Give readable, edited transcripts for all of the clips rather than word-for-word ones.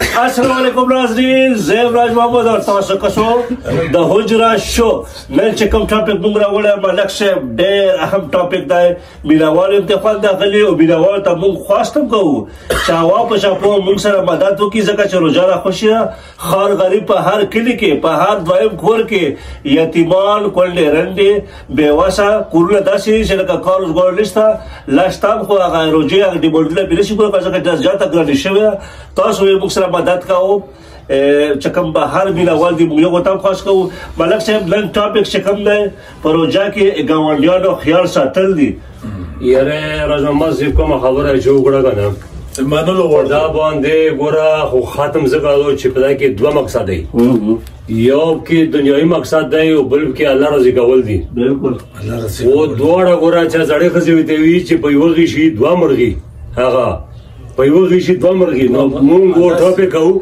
السلام علیکم ناظرین زه راج محمد او تاسو کسو د حجرا شو نن چې کوم ټاپک موږ راوړی ملک صاحب ډېر اهم ټاپک دی مینوال انتقال داخلي او مینوال ته موږ خواست هم کوو چې هوا په شاپو موږ سره مدد وکړي ځکه چې روژه راخوشي ده خار غریب په هر کلي کې په هر دویم کور کې یتیمان کونډې رنډې بېوسه کورونه داسې چې لکه کار روزګار نشته لاشتان خو هغه روژې هغه ډیمونډونه پرې نشي کولی ځکه چې زیاته ګرانې شوې ده تاسو یې موږ سره مدد کوو چې کوم به هر مینوال دی موږ یو غوټه خواست کوو ملک صاحب نن ټاپک چې کوم دی په روژه کې ګاونډیانو خیال ساتل دي یاره راج محمد صاحب کومه خبره چې وکړه که نه منلو غواړم دا باندې ګوره خو ختم ځکه دی چې په دې کې دوه مقصد دی یو کې دنیایي مقصد دی او بل کې الله راضي کول دي بالکل او دواړه ګوره چې زړې ښځې ورته وي چې په یوه غیشي دوه مرغي هغه په یوه غیشي دوه مرغي نو موږ و ټاپک کوو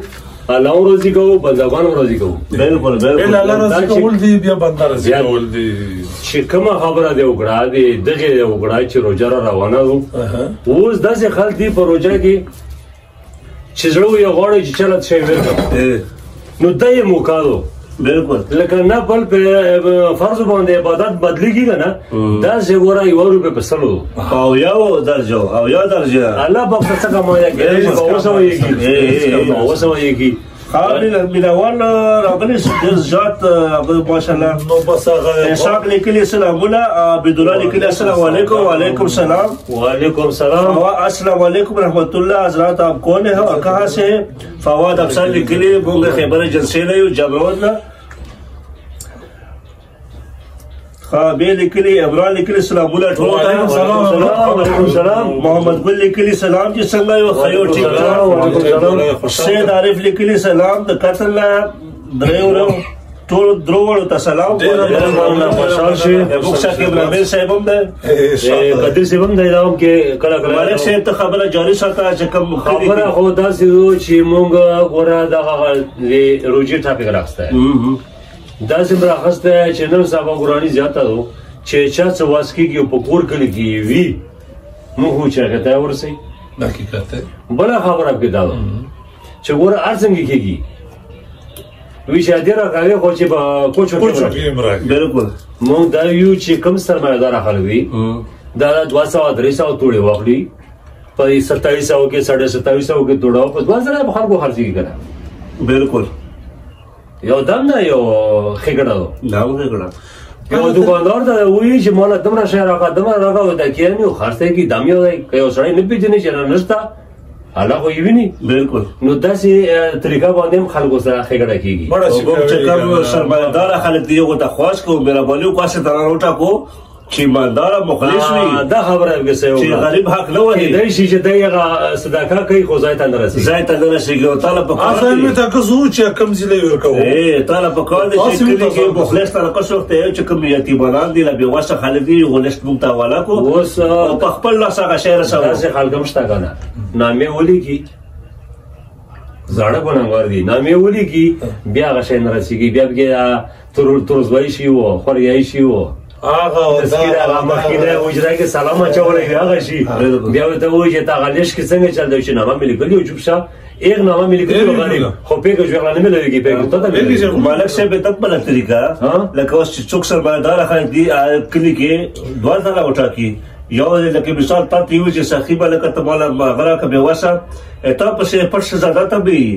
الله راضي کوو بندګان راضي کوو بالکل بالکل الله راضي کول دي بیا بنده راضي کول دي چې کومه خبره دی وکړه دغه وکړه چې روژه را روانه وو اوس داسې خلک دي په روژه کې چې زړه یې غواړي چې چلت شی ورکړه نو دا یې موقع ده بالکل لکه نه بل په فرض باندې عبادت بدلېږي که نه داسې ګوره یوه روپۍ په سلو او یو درجه الله به په څه کمایه کېدای شي په 200 کېږي مینوال راغلي ډېر زیات ماشاءالله نو بس هغه اسحاق لیکلي سلامونه عبدالله لیکلي السلام علیکم وعلیکم السلام وعلیکم السلام السلام علیکم رحمت الله حضرات آپ کون ہیں اور کہاں سے فواد افسر لیکلي موږ خیبر ایجنسی نه یو جامعود نه بے لیکلی عمران لیکلی سلامونه ټول وعلیکم السلام محمد ګل لیکلی سلام چې څنګه یو خیو ټیک سید عارف لیکلی سلام د قتل دریو ټول دروړو ته سلام خوشحال شي ابو شاکر نبیل صاحب هم ده قدر صاحب هم ده هم کې کله کله مالک صاحب ته خبره جاری ساته چې کوم خبره خو داسې و چې مونږ ګوره دغه روژې ټاپک راخستی دا سم راخسته چې نن سبا ګراني زیاته ده چې چا څه واس کېږي په کور کلي کې وي موږ خو چې هغه ته ورسئ حقیقت دی بله خبره پکې دا ده چې ګوره هر څنګه کېږي وي شادي راکوي خو چې په کوچو کې راکوي بالکل موږ دا یو چې کوم سرمایه‌داره خلک وي دا 200-300 توړې واخلي په 2700 کې 2750 کې توړه په 2000 په خلکو خرڅېږي که نه بالکل یو دم نه یو ښېګړه ده دا ښېګړه یو دوکاندار ته وایي چې ماله دومره شی راکړه دومره راکړه دا کېږي نو خرڅ کوي دام یو دی که یو سړی نه پېژني چې نه نشته الله خو یې ویني بالکل نو داسې طریقه باندې هم خلکو سره ښېګړه کېږي چې کوم سرمایه‌داره خلک دي یو ته خواست کوو مهرباني وکړه چې دلته وټاکو چې ایمانداره مخلص وي دا خبره یې چې غریب حق نه وهي کېدای شي چې دی هغه صدقه کوي خو ځای ته نه رسېږي ځای ته نه رسېږي او تاله په کار اصل مې تا کزو چې کم ځله ورکو تاله په کار دی چې کلي کې مخلص ته راکښ وخت چې کوم یتیمانان دي لا بېوسه خلک دي غونښت موږ ته حواله کړو اوس په خپل لاس هغه شی رسوو داسې خلک هم شته که نه نامې ولیکي زاړه ګناهګار دي نامې ولیکي بیا هغه شی نه رسېږي بیا پکې ترزوایي شي و خوریایي شي و هغه مخکینه حجره کې سلام اچولی وي هغه شي بیا ورته وایي چې تا هغه لیست کې څنګه چل دی چې نامه مې لیکلي و چوپ شه ایک نامه مې لیکلي و غریب خو پېکه ژغله نه مې لګېږي پېکه ته ته مالک صاحب ته بله طریقه لکه اوس چې څوک سرمایه‌داره خلک دي کلي کې دوه ځله وټاکي یو لکه مثال تا ته یو چې سخي به لکه ته ماله هغه راکړه بېوسه تا پسې پټ شهزاده ته به وي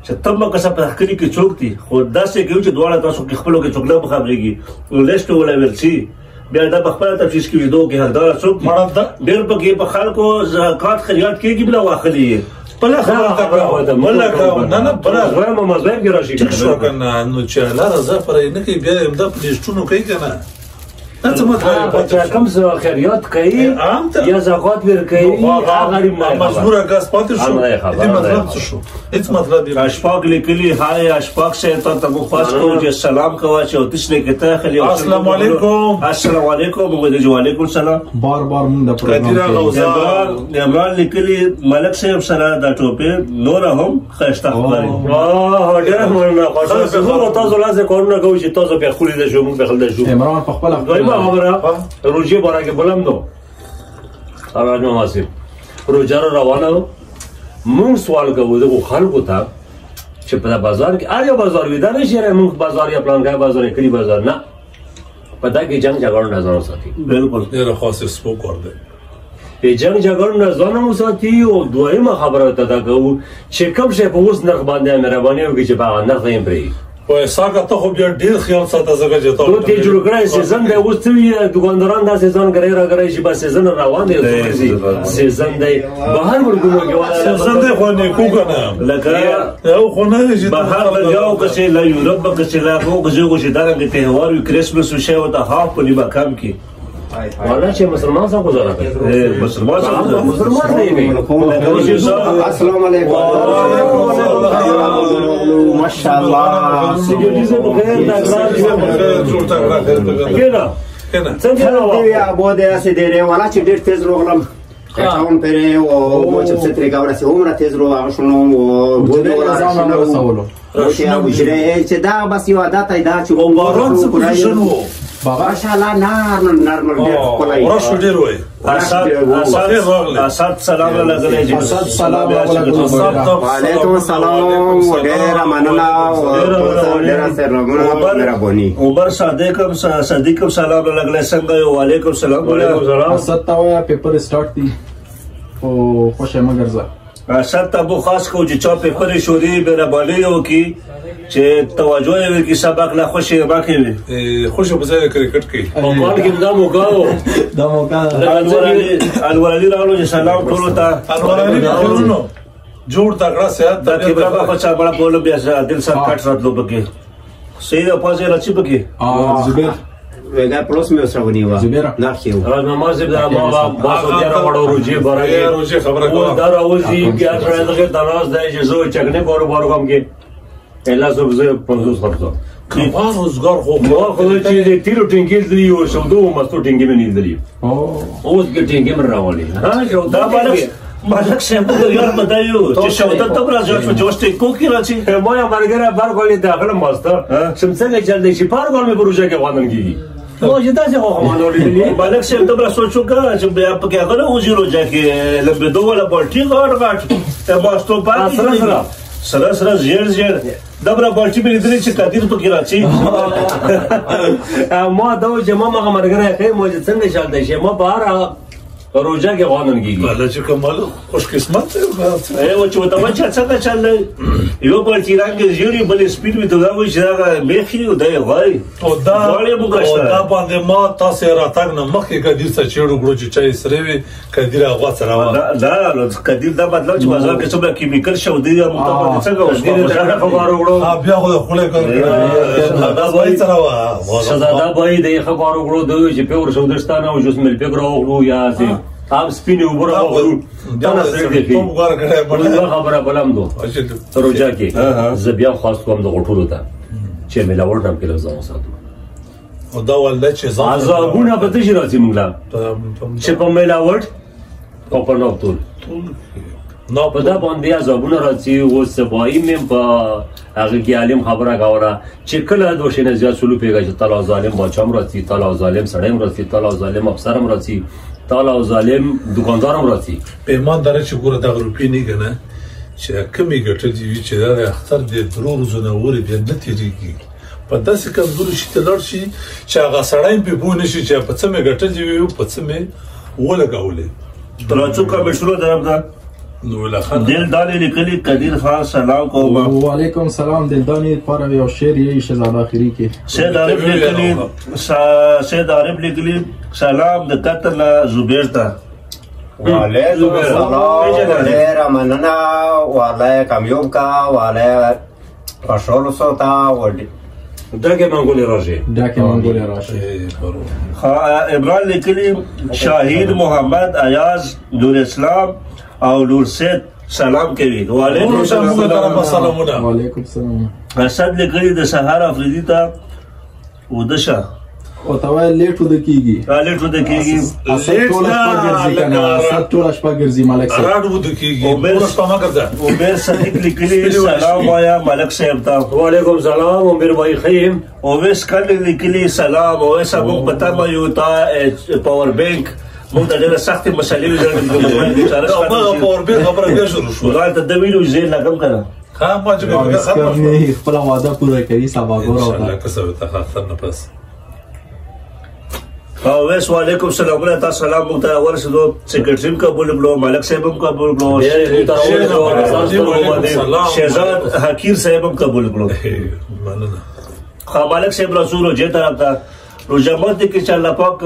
چې ته به کسه په کلي کې څوک دي خو داسې کوي چې دواړه تاسو کې خپلو کې څوک نه خبرېږي نو لیست ولویل شي بیا دا په خپله تفصیص کې ویدو کې حقداره څوک دي ډېر پکې په خلکو زکات خیرات کېږي بله واخلي یې بله خبره ته ملکه نه نه بله غواړم مذهب کې راشي ټیک شو که نه نو چې الله رضا فرایي نه کوي بیا یې همدا په لیسټونو کوي که نه کوم خیریات کوي یا زکات ورکوي مجبوره ګاز پاتې شو دې مطلب څه شو هیڅ مطلب یې اشفاق لیکلي های اشفاق صاحب ته موږ خواست کوو چې سلام کوه چې اوتیس نه کته خلی السلام علیکم السلام علیکم وعلیکم السلام بار موږ د پروګرام عمران لیکلي ملک صاحب سره دا ټوپه نور هم خسته خبري ډېر مننه خوشاله تاسو لازم کارونه کوئ چې تاسو په خولي د شو موږ په خل د شو عمران په خپل خبره روژې باره کې بولم نو راج محمد صاحب روژه را روانه مونږ سوال کوو د خلکو ته چې په بازار کې هر یو بازار وي دا نه چې مونږ بازار یا پلانګای بازار کلی بازار نه په دا کې جنگ جګړه نه ځان ساتي بالکل ډېر خاص سپوک ورده په جنگ جګړه نه ځان ساتي او دویمه خبره ته دا کوو چې کوم شی په اوس نرخ باندې مهرباني وکړي چې په نرخ یې پرې وای ساګه ته خو بیا ډېر خیال ساته زګه چې ته ته جوړ کړای سیزن دی اوس ته دکانداران دا سیزن کوي راګرای شي بس سیزن روان دی سیزن دی بهر ورګونو کې ولا سیزن دی خو نه کوګنه لکه یو خو نه چې بهر یو کسې لا یورپ کسې لا خو غوږ چې دا د تهوار وي کرسمس شي او د هاف په نیمه کم کې والا چې مسلمان څنګه گزاره کوي مسلمان دی السلام علیکم ماشاءالله څنګه ابو دې اسې دی ولا چې ډېر تیز روغلم خاطون پرې او مو چې ستري کاوره سي عمره تیز روغ شنو او بده ولا ځان رسولو او وجره چې دا بس یو عادت ایدا چې باران څه شنو ماشاءالله نارمل ډېر کولای ورشو ډېر وای اسد سلام علیکم اسد سلام علیکم وعلیکم السلام ډېر مننه ډېر سره مهرباني عمر صادق سلام علیکم څنګه وعلیکم السلام اسد تا ویا پیپر سٹارټ دی او خوشه مګرزه اسد ته بو خاص کو چې چا پیپر شوري مهرباني وکي چې توجه یې وکړي سبق لا خوشي ما کوي خوشو په ځای کرکټ کوي او کال کې دا موقع دا موقع الوالي راغلو چې سلام ټول ته الوالي راغلو جوړ تکړه صحت دا کې برابر په چا بڑا بوله بیا دل سره کټ راتلو پکې صحیح ده پازه راچی پکې زبیر وګا پلوس مې سره ونیوا نه خيو راز نماز دا ما باسو بیا وړو روجي برای روجي خبره کوه دا راوځي بیا سره دغه تناز دی چې زه چکنه کاروبار کوم کې الا زه 50 خرڅو کفان روزګار خو ما خو چې تیرو ټینګل دی او شودو مستو ټینګې مې نه دی اوس کې ټینګې مې راولي ها دا مالک صاحب یو بدایو چې شوته ته راځي چې جوشته کوکی راځي ما یې مرګره بار کولی داخله ماستر څنګه چل دی چې پار کول مې پروژه کې وانه کیږي نو چې تاسو خو مانولې مالک صاحب ته سوچو کا چې بیا په کې هغه وزیرو ځکه لبه دوه ولا بالټي غاټ ماستو پات سره زیر دبره بالټي په دې چې قدیر په کې راځي ما دا جمع ما مرګره خې مو څنګه چل دی چې ما بهر روجا کې غوانن کیږي الله چې کومل خوش قسمت دی او چې وته وچا څنګه چل یو په تیران کې زیری بل سپیډ وي دا وایي چې دا میخي او دا غوي او دا باندې ما تاسو راتګ نه مخکې کدیر څه چېړو ګړو چې چای سره وي کدیر هغه سره دا کدیر دا مطلب چې بازار کې څومره کیمیکل شو دی مطلب څنګه اوس خبرو وړو بیا خو خله کوي دا وایي سره وا شهزاده بای د خبرو وړو دوی چې په ورشو دستانه او جسم الفکر او یا سي اب سپینه وبره او دا سره دی کوم غوړ کړه په خبره بلم دو روجا کې زبیا خاص کوم د غټولو ته چې ملاور دم کې لږ ساتو او دا ولدا چې ځان عذابونه به تشي راځي موږ چې په ملاور او په نوتول نو په دا باندې عذابونه راځي او سبای مې په هغه کې عالم خبره غوړه چې کله د وشنه زیات سلو پیګه چې تعالی ظالم بچم راځي تعالی ظالم سړیم راځي تعالی ظالم افسرم راځي تعالی ظالم دکاندارم راځي پیمان دره چې ګوره د روپی نه کنه چې کمی ګټه دی چې دا اختر د درو زونه وري بیا نه تیریږي په داسې کمزوري شي ته لړ شي چې هغه سړی په بو نشي چې په څه مې ګټه دی په څه مې ولګولې تراچو کا بشرو درم دا نو لخن دلدانی لیکلی قدیر خان سلام کوم وعلیکم السلام دلدانی پر یو شعر یې شهزاده اخیری کې سید عارف لیکلی سلام د قتل زبیر ته وعلیکم السلام ډېر مننه والله کامیاب کا والله خوشحال سوتا وډي دغه منګولې راشي عمران لیکلی شاهد محمد ایاز نور اسلام او نور سید سلام کوي وعلیکم السلام وعلیکم السلام اسد لیکلی د سهار افریدي ته ودشه او تا لیټو د کیږي ټول شپه ګرځي ملک صاحب راډو د کیږي عمر صدیق لیکلی سلام وایا ملک صاحب ته وعلیکم السلام عمر بھائی خیم اویس کل لیکلی سلام اویس ابو پتا ما یو تا پاور بینک موږ ته ډېره سختې مسلې وې هغه په اوربیل خبره بیا شروع شوه غاړه ته د ویلو زه لګم که نه ها ما چې بیا ختمه شوه خپله وعده پوره کوي سباګور انشاءالله که څه به ته اختر نه پس ویس وعلیکم سلامونه تاسو سلام موږ ته ورسېدو سیکرټري هم قبول کړو ملک صاحب هم قبول کړو شهزاد حکیر صاحب هم قبول کړو مننه ملک صاحب رسول جې طرف ته روزمات دي کې چې الله پاک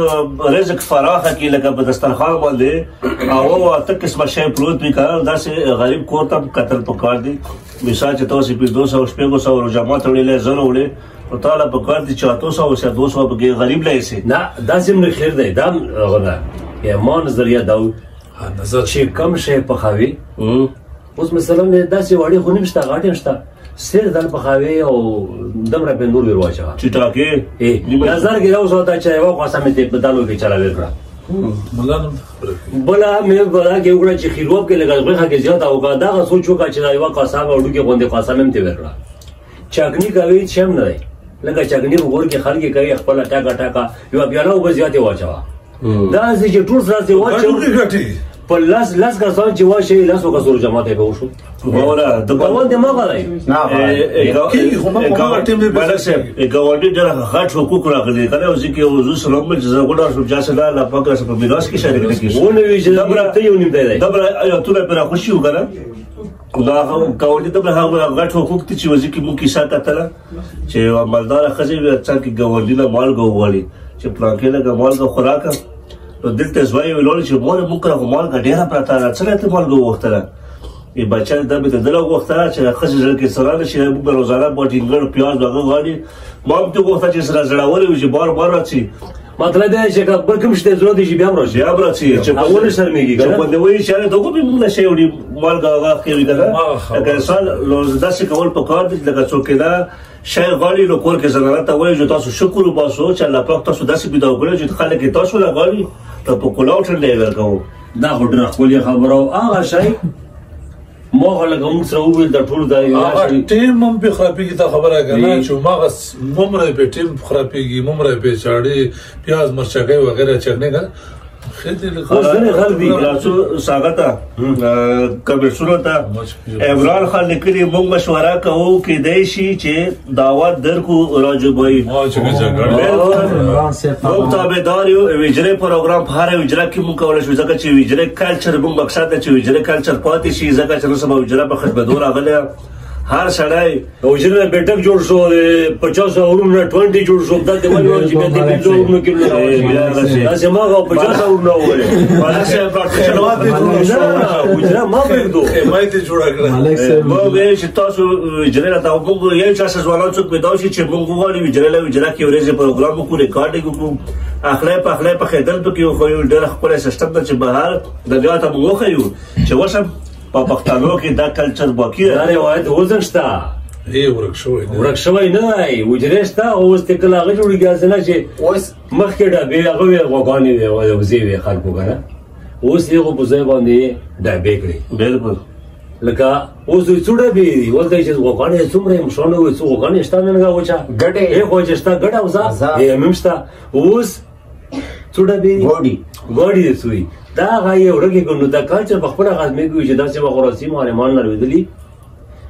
رزق فراخه کړي لکه په دسترخوان باندې او اته قسمه شی پروت وي کار داسې غریب کور ته قتل پکار دي مثال چې تاسو په 200 شپږ سو روزمات وړي زره وړي او تعالی پکار دي 400 او 200 به غریب لای سي نه دا زم خیر دی دا غنا یا ما نظریه دا نظر چې کم شی پخاوي اوس مثلا داسې وړي خو نشته غاټه نشته سیر دل پخاوي او دمره په نور ورواچا چې ټاکي نظر کې اوس وتا چې یو قسم ته په دالو کې چلا وکړه مولانا بلا مې بلا کې وګړه چې خیروب کې لګا کې زیات او دا سوچو کا چې دا یو قسم وړو کې غونډه قسم هم ته ورکړه چاګنی کوي چې هم نه دی لکه چاګنی وګور کې خلک کوي خپل ټاکا یو بیا نو وځياته واچوا دا چې ټول سره واچو په لاس کسان چې واشه لاس وکړو جماعت به وشو وره د باور دې ما غلای ګاونډي ډېر غټ حقوق راغلي کنه او ځکه وضو سلام چې زه غوډه شو جاسه لا پاک سره په میراث کې شریک نه کیږي ونه وی چې دبره ته یو نیم دی دبره یو ټول پر خوشي وګره دا ګاونډي دبره هغه غټ حقوق ته چې وځي کې مو کیسه کتله چې مالدار خزي ورڅا کې ګاونډي له مال غوړي چې پلانکې له مال غو خوراک نو دلته زوی ویلول چې مور موږ کړه مال ډېره پراته څه ته مال غو وختره ای بچا د به دلته وختره چې خزي ځل کې سره نشي موږ روزانه بوټینګر پیاز دغه غاړي ما ته وخت چې سره زړاوري چې بار راځي مطلب دا چې کله کوم شته ضرورت شي بیا راځي بیا راځي چې اول شرمېږي چې په دوی اشاره دغه به موږ شي وړي مال غاغه کوي کنه اگر سال روز داسې کول په کار دي لکه څوک دا شي غالي نو کور کې زنانه ته وایي چې تاسو شکر وباسو چې الله پاک تاسو داسې پیدا کړو چې خلک تاسو لا غالي ته په کولاوټ نه ورکو دا هډره خپل خبرو هغه شي ما غلګم سره ویل د ټول دا هغه ټیم هم په خرابېږي ته خبره کنه چې ماغه ممره په ټیم خرابېږي ممره په چاړي پیاز مرچګي وغیرہ چرنه کا خدای غلبي راسو ساغتا کبرسونو ته عمران خان لیکلي موږ مشوره کوو کې دای شي چې دعوت درکو راجبوي موږ تابعدار یو ویجرې پروګرام هر ویجره کې موږ کولای شو ځکه چې ویجرې کلچر موږ مقصد چې ویجرې کلچر پاتې شي ځکه چې نو سبا ویجره په خدمت راغله هر سړی وجره بیٹک جوړ شو 50 اورونه 20 جوړ شو دا د ملو چې به د جوړونو کې نه سماغه 50 اورونه وره مالشه پروفیشنال جوړ شو وجره ما به دوه مایته جوړ کړه مو به چې تاسو وجره دا موږ یو چا سوالو څوک پیدا شي چې موږ غواړو وجره کې ورېځه پروګرام کو ریکارډینګ کو اخلای په خیدل پکې خو یو ډېر خپل سیستم د چې بهر د بیا ته مو خو چې وسم په پښتنو کې دا کلچر باقی دا روایت وزنشتا ورک شوی نه دی وجرېستا اوس ته کله هغه جوړیږي نه چې اوس مخکې ډبې هغه غوګانې وي او وزي وي خلکو کنه اوس یې په ځای باندې ډبې کړې بالکل لکه اوس څوډه به ولته چې غوګانې څومره مشونه وي څو غوګانې شته نه غوچا ګډه یې خو چې شته ګډه وزا یې ممشتا اوس څوډه به ګوډي سوی دا غي ورګي ګنو دا کلچر په خپل غزمه کې چې داسې مغرسي مهرمان لري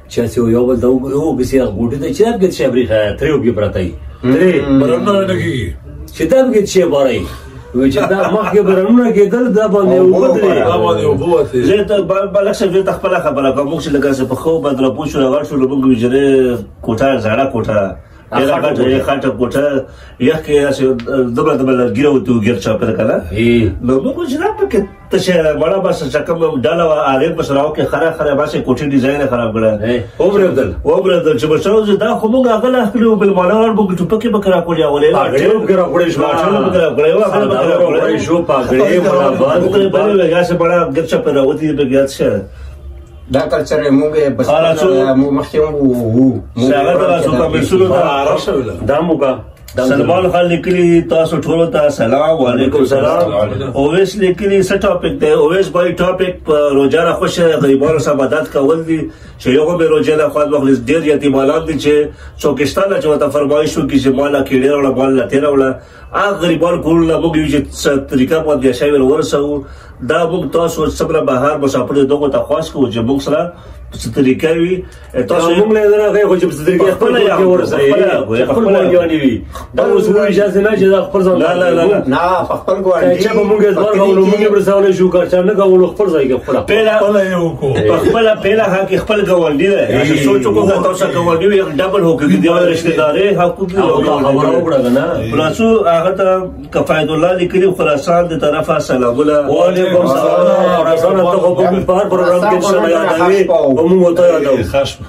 چې یو بل دا یو بسیا ګوټه ته چې هغه شي بری تریو کې پرتای تری برنه لګي چې دا کې شي باري وي چې دا مخکې برنه کې دل دا باندې وګړي زه ته بلښه زه خپل خبره کوم چې لګا په خو بدل پوښ راغړ شو لږ وجره کوټه زړه کوټه یلا خاطر کوټه یخ کې دبل ګیرو تو ګیر چا پر کړه نو موږ جناب کې ته بڑا بس چکم ډاله اړ په سراو کې خره باسه کوټه ډیزاین خراب کړه او برادر چې بچو دا خو موږ هغه لا خپل په مالار موږ ټوپکه بکرا کولیا ولې اړ کرا کولې شو شو پاګړې برابر بل وګاسه بڑا ګر چا پر وتی په ګیات شه دا کلچر موږ بس موږ مخکې وو څنګه تاسو ته مسلو دا موږ سلمان خان لیکلی تاسو ټولو ته سلام وعلیکم سلام. اویس لیکلی څه ټاپک دی؟ اویس بای ټاپک روزه را خوشه غریبانو سره مدد کول دي چې یو به روزه نه خپل مخلص ډیر یتیمانان دي چې چوکستان چې وته فرمایش وکړي چې مالا کېډه ولا مال تیر ولا هغه غریبان کولونه موږ یو چې طریقه باندې شامل ورسو دا موږ تاسو صبر بهار مسافر دغه ته خاص کوو چې موږ سره څه طریقه وي تاسو موږ له درغه خو چې څه طریقه خپل کې ورسره خپل ګوانی وي دا اوس وایي اجازه نه چې خپل ځان نه خپل ګوانی چې موږ ځوار غوړو موږ برساونه شو کار چې نه غوړو خپل ځای کې خپل خپل یو کو خپل پیله هغه خپل ګوانی دی سوچو کو تاسو ګوانی وي ډبل هوګي دی رشتہ داري حقوق خبره وکړه نه پلاسو هغه ته کفایت الله لیکلی خراسان د طرفه سلام الله وعلیکم السلام خراسان ته په بهر پروګرام کې شامل یادوي ومو ته یادو خشم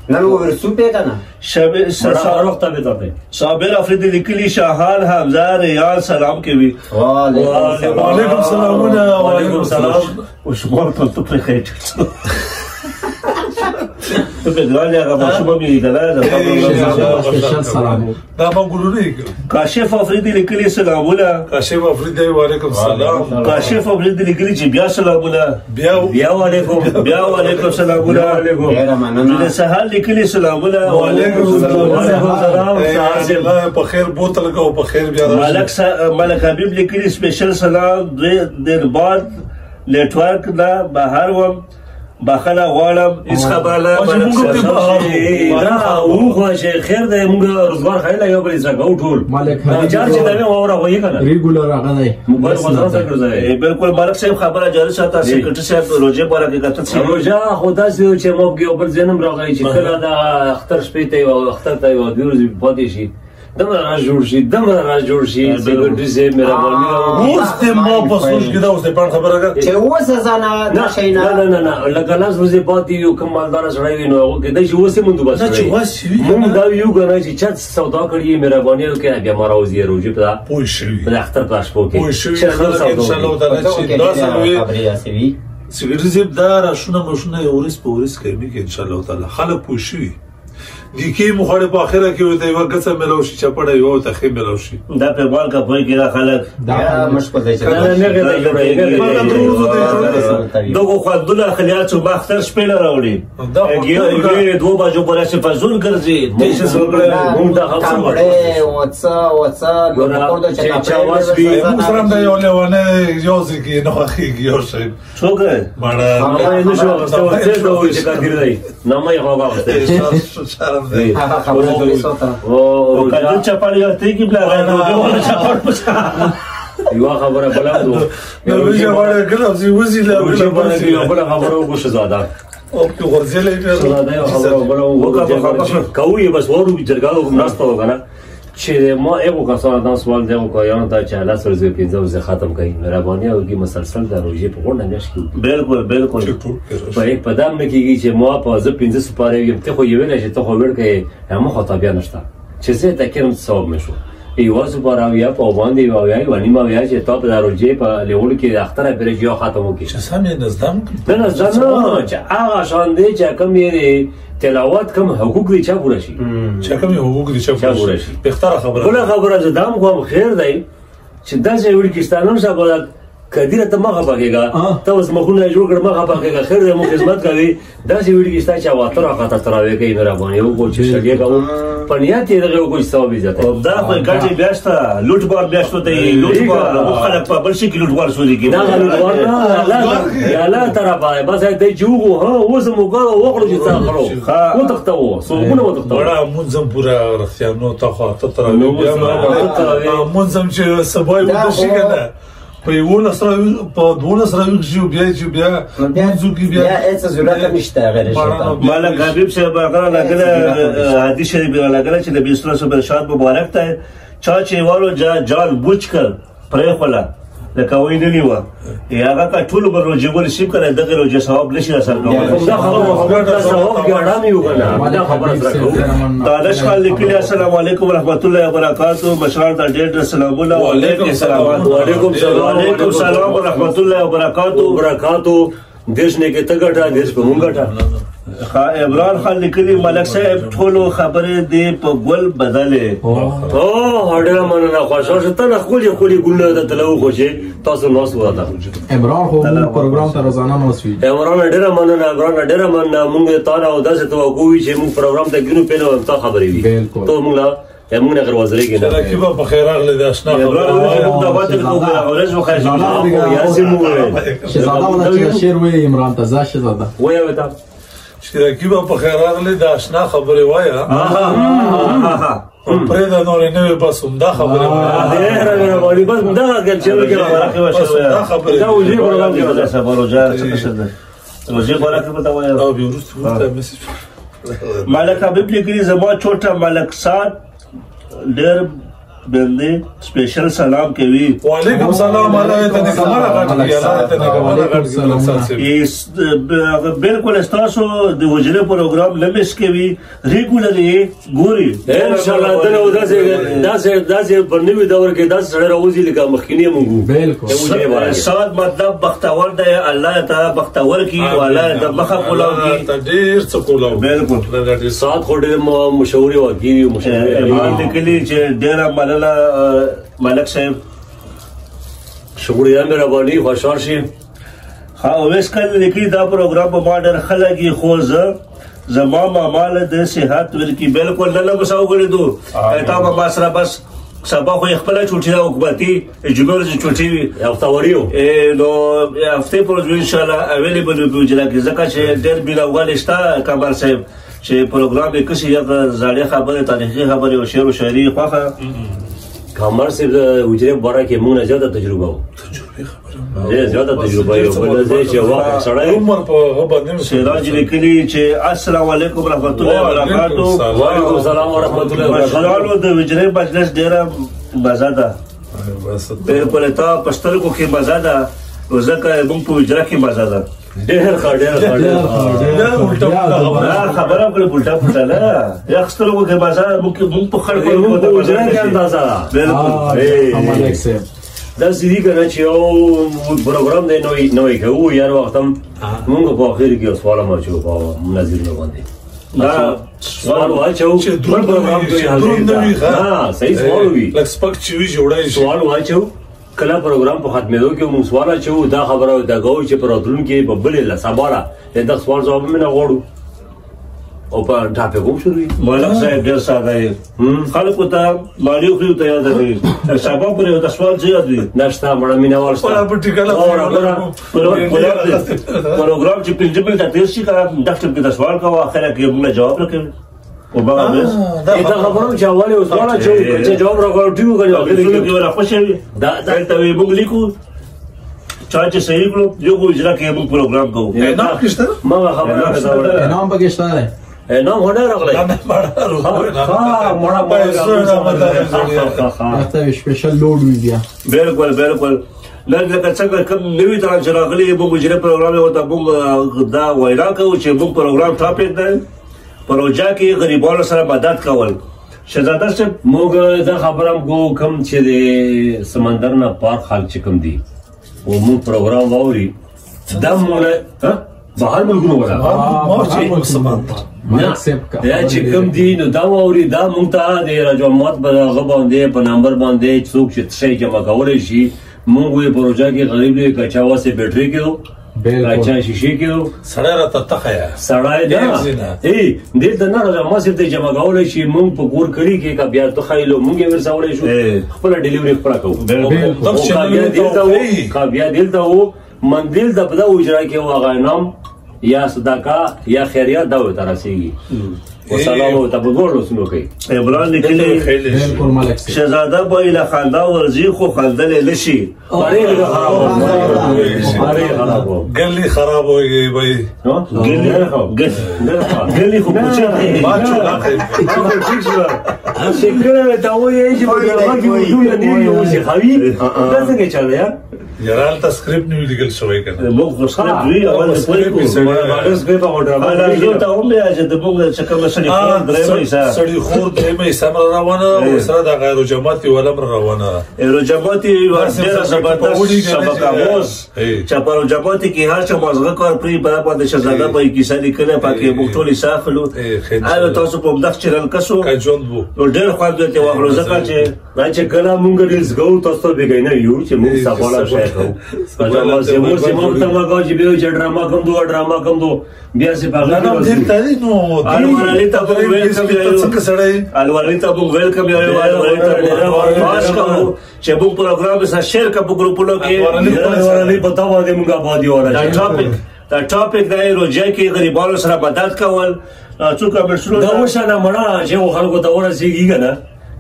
نن ورسو پیدا نه شب سره ته به صابر افریدی لیکلی شاهان حمزه ریال سلام کوي وعلیکم السلام وعلیکم السلام او شمار ته په خیر ته په ګرانه هغه ماشومه می دا ما ګورونی کاشف افریدی لیکلی سلامونه کاشف افریدی وعلیکم السلام کاشف افریدی لیکلی چې بیا سلامونه بیا وعلیکم سلامونه علیکم سهال لیکلی سلامونه وعلیکم السلام په خیر بوتل کو په خیر بیا ملک حبیب لیکلی سپیشل سلام دیر بعد نیټورک دا بهر وم بخلا غواړم اس خبره دا او خو خیر دی موږ روزګار خایله یو بل څنګه ټول مالک چار چې دا وره وایي کنه ریګولر هغه دی موبایل وځه څنګه بالکل مالک صاحب خبره جاری ساته سیکرټری صاحب روزه پر حقیقت څه روزه خدا سي چې موږ یو بل ځنم راغلی چې کله دا اختر شپې ته او اختر ته یو د ورځې پاتې شي دمر را جوړ شي سیکرټری صاحب مهرباني اوس ته ما په سوچ کې دا اوس په خبره راغله چې اوس ځانا دا شي نه لکه لاس ورځې پاتې یو کوم مالدار سړی وي نو کې د شي اوسې مونږ بس چې واسي مونږ دا یو غواړي چې چت سودا کړی مهرباني وکړه بیا ماروزي روزي په پوه شي په اختر پلاش پوکې پوه شي ان شاء الله تعالی چې دا سموي سیګریټ زیب دا راشونه مشونه اورس په اورس کوي کې ان شاء الله تعالی خلک پوه شي دیکی مخاله په اخره کې وته یو کڅه ملوشي چپړې یو ته خې ملوشي دا په بال کا پوي کې خلک دا مشکل دی چې دغه خو دله خلیات او باختر شپېل راوړي دا دوه باجو پر اسه فزول ګرځي دیش سره مونږ ته خبره وڅا ګورو چې چاواز بي مسلمان دی یو له یو ځکه نو خېږي یو شي څوګه مړه ما نه شو څه دوه چې کار دی نو ما یې هوغه شرم دی او کله چپاړی ورته کی بلا راځي چپاړ پڅ یو خبره بلادو نو ویجه وړه ګرځي زی وزي له بل خبره وګښه زاده او په ورزلې په زاده یو خبره بل وګه کوي بس ورو جرګاو ناشته وکنه چې ما یو کسان دا سوال دی او کویان ته چې الله سره زه پینځه ختم کړي مهرباني او کی مسلسل د روزي په غونډه نشي بالکل په دام نه کیږي چې ما په ز 15 سپاره یم ته خو یو نه چې ته خو ورکه هم خطابیا نشته چې زه تکرم ثواب مشو یو سپاره یا په باندې یو یا ونی ما یا چې ته په روزي په لیول کې اختره پرې یو ختم وکړي چې سم یې نزدم نه چې هغه شان دی چې کوم یې تلاوت کم حقوق دي چا پورا شي چا کم حقوق دي چا پورا شي بهتره خبره بل خبره زدام کوم خیر دی چې داسې وړ کېستانم شابه کدیره ته مخه پکېګا ته اوس مخونه جوړ کړ مخه پکېګا خیر دې مو خدمت کوي داسې وړ کېستا چې واتره خاطر تراوي کوي مهرباني او کو چې شګه کوم پنیات یې دغه کوئی ثواب عزت دا په ګټي بیاشته لوټ بار بیاشته دی لوټ بار خلک په بل شي کې لوټ بار سوري کې دا لوټ بار نه لا ترى بس دې جوغو ها اوس موږ وګړو چې تاخرو و تختو سوګونه و تختو وړه منظم پورا رختيانو ته تراوي بیا منظم چې سبای و شي کنه په یو سره په دوه سره یو بیا منځو کې بیا هیڅ ضرورت نشته غیر مالک حبیب صاحب هغه لګله حدیث شریف لګله چې نبی صلی الله علیه وسلم ارشاد مبارک ته چا چې والو جان بوچ کړ پرې خلا لکه وای نه نیو هغه کا ټول بر روزي ور شي کنه دغه روزي ثواب نشي اثر کوي دا خبره ثواب ګړه مې وکنه دا خبره سره دانش خان لیکلی السلام علیکم ورحمت الله وبرکاتہ مشران ته ډېر سلام علیکم وعلیکم السلام ورحمت الله وبرکاتہ دیش نه کې تګټه دیش په مونږه عمران خان لیکلي ملک صاحب ټولو خبرې دې په ګل بدلې ډېره مننه خوشحال شه ته نه خولي ګلونه د تلو خوشې تاسو ناست وته عمران خو پروګرام ته روزانه موسوي عمران ډېره مننه مونږ ته نه داسې توقع وي چې مونږ پروګرام ته ګینو په نو تا خبرې وي ته مونږ نه غیر وزري کې نه راکیبه په خیر راغله د آشنا عمران د وخت په اورز مخه یاسین مو شهزاده ولا شعر وې عمران ته ځا شهزاده وې وتا شراکیبه په خیر راغله د آشنا خبره وایا پرې دا نور نه بس همدا خبره وایا ډېر غوړي بس دا ګل چې دا خبره دا وځي پروګرام کې دا سبا روزه څه ده روزه خورا کې پتا وایا او به ورسته میسج ملک حبیب لیکلي زما چوټه ملک صاد ډېر بندې سپیشل سلام کوي وعلیکم السلام علیکم بالکل تاسو د وجره پروګرام لمس کوي ریګولرلی ګوري ان شاء الله داسې په نوې دور کې داسې سره راوځي لکه مخکینی مونږ بالکل سات مطلب بختور دی الله تعالی بختور کی والا د مخه کولاو کی ډېر څه کولاو بالکل سات خو ډېر مشهور او کیږي مشهور لیکلي چې ډېر ملک صاحب شکریہ مهرباني خوشحال شي ها اوس کله لیکي دا پروګرام په ما ډېر خلګي خو زما مامال د صحت ورکی بالکل نه مساو غړي دو تا ما سره بس سبا خو خپل چوټي دا حکومتي جمهور چوټي هفته وریو نو هفته پر ان شاء الله اویلیبل به وجلا کې ځکه چې ډېر بلاوغال شته کمال صاحب چې پروګرام کې کسي یو زړې خبره تاریخي خبره او شعر او شاعري خوخه کمال صاحب د وجره باره کې موږ زیاته تجربه زیاته تجربه یو بل ځای چې وخت سره عمر په غبن سراج لیکلي چې السلام علیکم ورحمت الله وبرکاتہ وعلیکم السلام ورحمت الله وبرکاتہ د وجره مجلس ډیره مزه ده بالکل تا پښتل کو کې مزه ده ځکه موږ په وجره کې مزه ده ډېر خبره کړې الټا پټه نه یا خستلو کې مزه موږ په خړ کې وجره کې اندازه بالکل دا سړي کنه چې یو پروګرام دی نوې کوو یار وخت هم موږ په اخر کې سوال ما چو په مناظر نه باندې دا سوال واچو چې ټول پروګرام کې حاضر صحیح سوال وي لکه سپک چې وی جوړای سوال واچو کله پروګرام په ختمېدو کې موږ سوال اچو دا خبره دا غو چې پر راتلونکي په بلې لا سباله دا سوال جواب مې نه غوړو او په ټاپه کوم شروع ملک صاحب ډېر ساده خلکو ته مالیو خو ته یاد دی سبا پر یو سوال زیات دی نشته مړه مینوال شته پروګرام چې پنځمه ته تیر شي کا ډاکټر کې سوال کا اخر کې موږ جواب راکړو او بابا بس دا خبرو چې اول یو سوال چې جواب راکړو غواړو اخر کې ولا خوشي دا ته موږ لیکو چې صحیح کړو یو اجرا کې موږ پروګرام کوو نه کښته ما خبره نام پکشته ده نام هونه راغلی ته سپیشل لوډ وی بیا بالکل لکه څنګه کوم نوی طرح چې راغلی موږ اجرا پروګرام وته موږ دا وینا کوو چې موږ پروګرام ټاپک دی پروژه کې غریبانو سره مدد کول شهزاده صاحب موږ دا خبرم کو کم چې د سمندر نه پار خلک چې کم دي او موږ پروګرام واوري دا موږ بهر ملکونو ولا ملک صاحب کا چې کم دي نو دا واوري دا موږ ته د رجومات په باندې په نمبر باندې څوک چې شي جمع کولای شي موږ یې پروژه کې غریب له کچا واسه بیټری کې کچا شیشې کې سړی راته تخیا سړی دا دلته نه رجومات ته جمع کولای شي موږ په کور کړی کې کا بیا ته خایلو موږ یې ورسولای شو خپل ډیلیوري خپل کوو کا بیا دلته وو مندل د بده اجرا کې واغ نام یا صدقه یا خیریت دا وته راسیږي والسلام او تبغور سنو کوي عمران لیکلي بالکل ملک شهزاده به اله خندا ورزي خو خندل لشي ګلی خراب وي بھائی ګلی خو پوښتنه ما چولا شکر ته وایي چې په هغه کې وجود نه دی او شي خوي دا څنګه چل یا یارال ته سکرپټ نیو لیکل شوی کنه موږ خو سره دوی اول سکرپټ په باندې په هغه ډرامه راځو ته هم یا چې د موږ څه کوم سړي خور درې پیسې سړي خور درې پیسې روانه او سره د غیر جماعتي ولم روانه ایرو جماعتي ورته زبردست سبق اموز چې په جماعتي کې هر څه مازغه کار پری په باندې شزاده په کیسه لیکله پکې موږ ټول ساخلو الو تاسو په مدخ چرل کسو کجون بو نو ډېر خواږه ته واغلو ځکه چې دا چې کله مونږ ریلز کوو تاسو به ګینه یو چې مونږ سپاله شای کوو مونږ ته ما کوم چې به چې ډراما کوم دو بیا سي په نو دې ته نو الوالي ته ویلکم یو څنګه سړی الوالي ته ویلکم یو الوالي ته پاس کوو چې موږ پروګرام سره شیر کوو ګروپونو کې الوالي پتا و دې مونږه باندې وره دا ټاپک دی روزه کې غریبانو سره مدد کول څوک مرشلو دا وشانه مړه چې خلکو ته ورسیږي کنه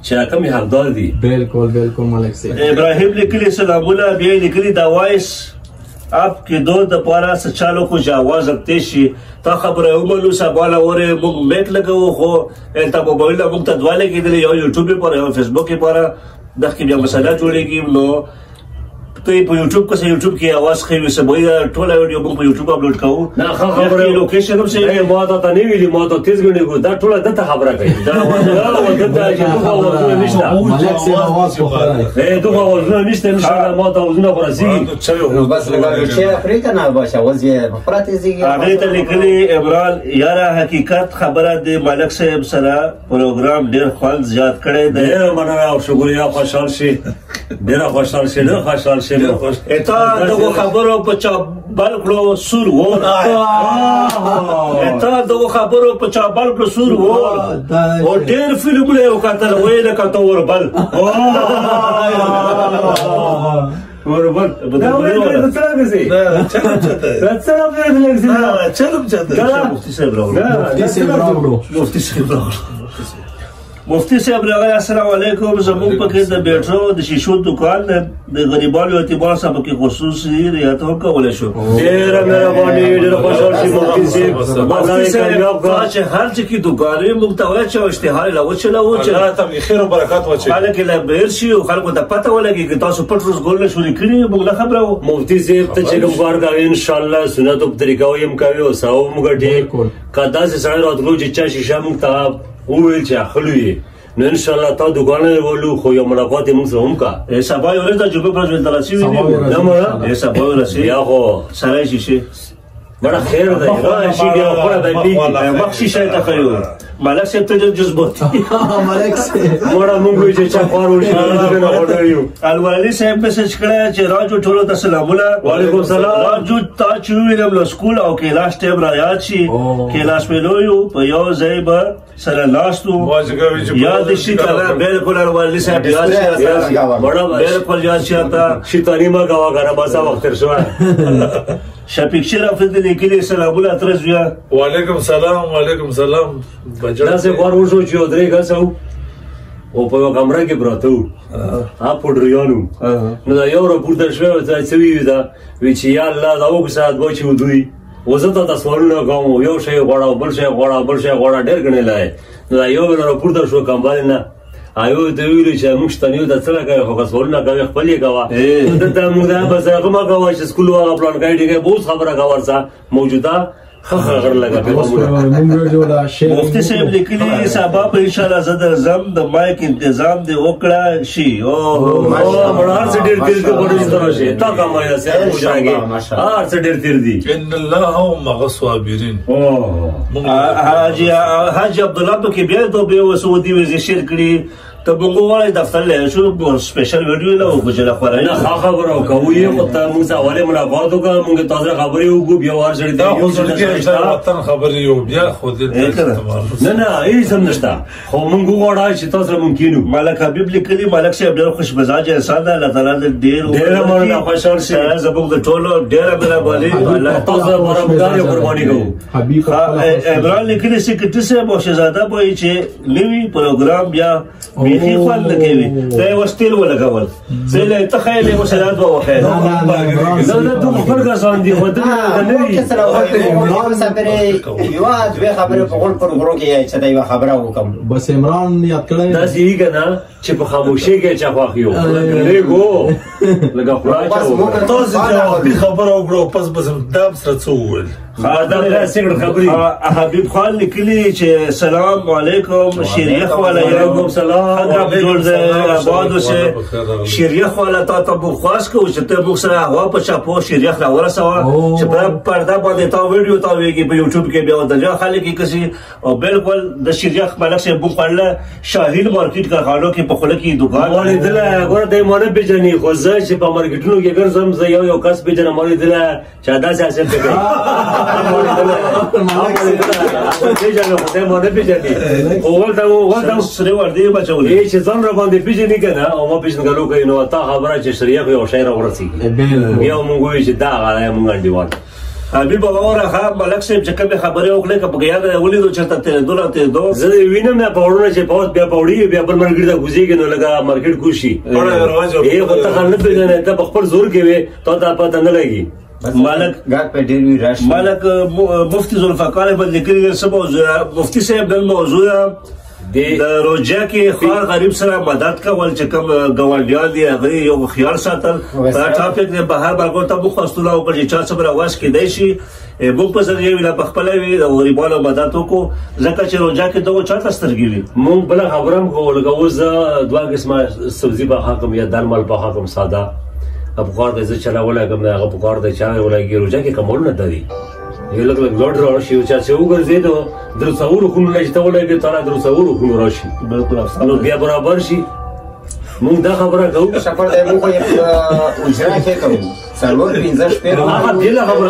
چې کوم حقدار دي بالکل ملک سے ابراهیم لیکلی سلامونه بیا لیکلی دا وایس آپ کے دو دپارا سچالوں کو جاواز رکھتے شی تا خبر عملو سابالا اورے مگ میک لگو خو تا موبایل مگ تدوالے کی دلی یو یوټیوب پر یو فیسبوک پر دغه بیا مسله جوړیږي نو ته په یوټیوب کې یوټیوب کې आवाज کوي سبوی ټول ویډیو په یوټیوب اپلوډ کوو نه خبره لوکیشن هم صحیح ما ته نه ویلي ما ته 30 غنډه کو دا ټول دته خبره کوي دا ودته چې دوه ورته نشته ملک سے आवाज کو خبره دوه ورته نشته ان شاء الله ما ته وزنه ورسیږي نو بس لګا چې افریقا نه باشه وځي مفرات زیږي هغه ته لیکلي عمران یاره حقیقت خبره د ملک صاحب سره پروګرام ډیر خوند زیات کړی دی ډیر مننه او شکریا خوشحال شي ډیر خوشحال شي ډیر خوشحال شي اته دغه خبرو په چا بل کړو سور و اته دغه خبرو په چا بل کړو سور و او ډیر فلمونه وکړل ویل کته ور بل وربل بدل څه دي چلم چاته مفتی صاحب راغلی السلام علیکم زموږ پکې د بیټرو د شیشو دکان د غریبانو اعتبار سره پکې خصوصي رعایت هم کولی شو ډېره مهرباني ډېره خوشحال شي مفتی صاحب مفتی صاحب چې هر ځای کې دکان وي موږ ته وایي چې اشتهار یې راوچلوو چې الله ته خیر او برکات واچوي خلک یې لا بهر شي او خلکو ته پته ولګي چې تاسو پټ روز ګول نه شولې کړي موږ نه خبره وو مفتی صاحب ته چې کوم کار کوي ان شاء الله سنتو په طریقه یې هم کوي او ساو موږ ډېر کدا چې سړی راتلو چې چا شیشه موږ ته وویل چې خلوي نو ان شاء الله تا دکان ولو خو یو ملاقات موږ سره هم کا سبا یو ورځ جوبه پر ځل تلاسي وي نه مړه سبا ورځ یا خو سره شیشه بڑا خیر دی راشي بیا خو د پی مخشي شي ته خيو مالک سے ته جذبات ملک سے مړه موږ چې چا کار وشي نه وړو الوالي صاحب میسج کړه چې راجو ټولو ته سلامونه وعلیکم السلام راجو تا چې ویلم سکول او کلاس ټیم را یاد شي کلاس ملویو په یو ځای به سره لاستو یاد شي کله بالکل الوالي صاحب یاد شي مړه بالکل یاد شي تا شیطانی ما غوا غره باسا وخت تر شو شفیق شرف دې لیکلي سلامونه ترز بیا وعلیکم سلام دا څه کار وشو چې درې غسو او په کمره کې پراته وو پډریانو نو دا یو راپورته شو چې وی دا وی چې یا الله دا وګ سات بو چې ودوی وزته تاسو ورنه کوم یو شی غواړم بل شی غواړم ډېر غنې لای نو دا یو راپورته شو کمبال نه ایو د ویلو چې موږ تنیو د څه کوي خو کسورونه کوي خپل یې کوا د موږ دا بس هغه ما کوي چې سکول والا پلان کوي ډیګه بہت خبره کاورسا موجوده خبر لگا مفتی صاحب لیکلی سبا په ان شاء الله زده زم د مایک تنظیم دی وکړه شي او مړار څه ډیر تیر دی ورته سره شي تا کومه یا سه موږ هر څه ډیر تیر دی ان الله مع الصابرین حاجی عبد الله کې بیا ته به وسودي وزیر شیر کړی ته موږ وای دفتر له شو سپیشل ویډیو له وګجله خورای نه خبرو کوي او ته موږ اوله ملاقات وکړو موږ تازه خبرې وګو بیا ور سره دا خو ځکه وطن خبرې یو بیا خو دې نه هیڅ هم نشته خو موږ وغواړو چې تاسو ممکنو ملک حبیب لیکلی ملک صاحب ډېر خوش مزاج انسان دی الله تعالی دې ډېر مرنه خوشحال شي زموږ د ټولو ډېر مهرباني الله تاسو برابر قرباني کوو حبیب عمران لیکلی سکرټری صاحب او شهزاده به چې نوی پروګرام بیا بیخي خوند نه کوي دا یې اوس تیل ولګول زه له تخیل یې اوس دا دوه وخیل دا ته خپل کسان دي خو دا نه وي یوه دوې خبرې په غوړ پر غرو کې چې دا یوه خبره وکړم بس عمران یاد کړی داسې وي که نه چې په خاموشۍ کې چا خوښ یو لږ لکه خورا تاسو جوابي خبره وکړو پس بس دام سره څه وویل حبیب خان لیکلی چې سلام علیکم شیریخ والا یو سلام جوړ دې آباد اوسه شیریخ والا تا ته خواست کو چې ته موږ سره هوا په چاپو شیریخ را ورسوه چې په پرده باندې تا ویډیو تا ویږي په یوټیوب کې بیا د خلک کسي او بالکل د شیریخ ملک سے بو پړل شاهین مارکیټ کارخانو کې په خله کې دکان باندې دله ګور دې مونږ به جنې خو زه چې په مارکیټونو کې ګرځم زه یو کس به جن مونږ دله چا دا سیاست کوي سره وردی بچولې چې ځان را باندې پیژنې که نه او ما پیژنګلو کوي نو تا خبره چې شریخ یو شی راورسېږي بیا مونږ وایو چې دا غلی مونږ انډیوال حبیب بابا ورخه ملک صاحب چې کومې خبرې وکړې که په یاد ولیدو چېرته تېرېدو زه وینم نه پوړونه چې پوس بیا پوړي بیا بل مارکیټ ته کوزېږي نو لکه مارکیټ کوشي خو ته خل نه پېژنې ته په خپل زور کې وې تا ته پته نه لګي مالک مفتی ذوالفقار احمد لیکلي څه موضوع مفتی صاحب نن موضوع د روجا کې خار غریب سره مدد کول چې کوم ګاونډیان دي هغه یو خیال ساتل دا ټاپک نه بهر برګو ته مو خاصله او چې چا څه راواز کېدای شي موږ په ذریعه ویلا په خپل وی د غریبانو مدد وکړو ځکه چې روجا کې دوه چا تسترګي وي مونږ بل خبرم کوو لکه اوس دوه قسمه سبزي په حکم یا درمل په حکم ساده افغار د زه چلاوله کوم هغه په کار د چا ولګي روجا کې کمول نه دی یو لږ لوړ راشي او چې وګرځېدو درو څورو خونو نه چې ولګي تعالی درو څورو خونو راشي بالکل نو بیا برابر شي مونږ دا خبره کوو سفر د موږ یو اجرا کې کوو څلور پنځه شپې هغه دې خبره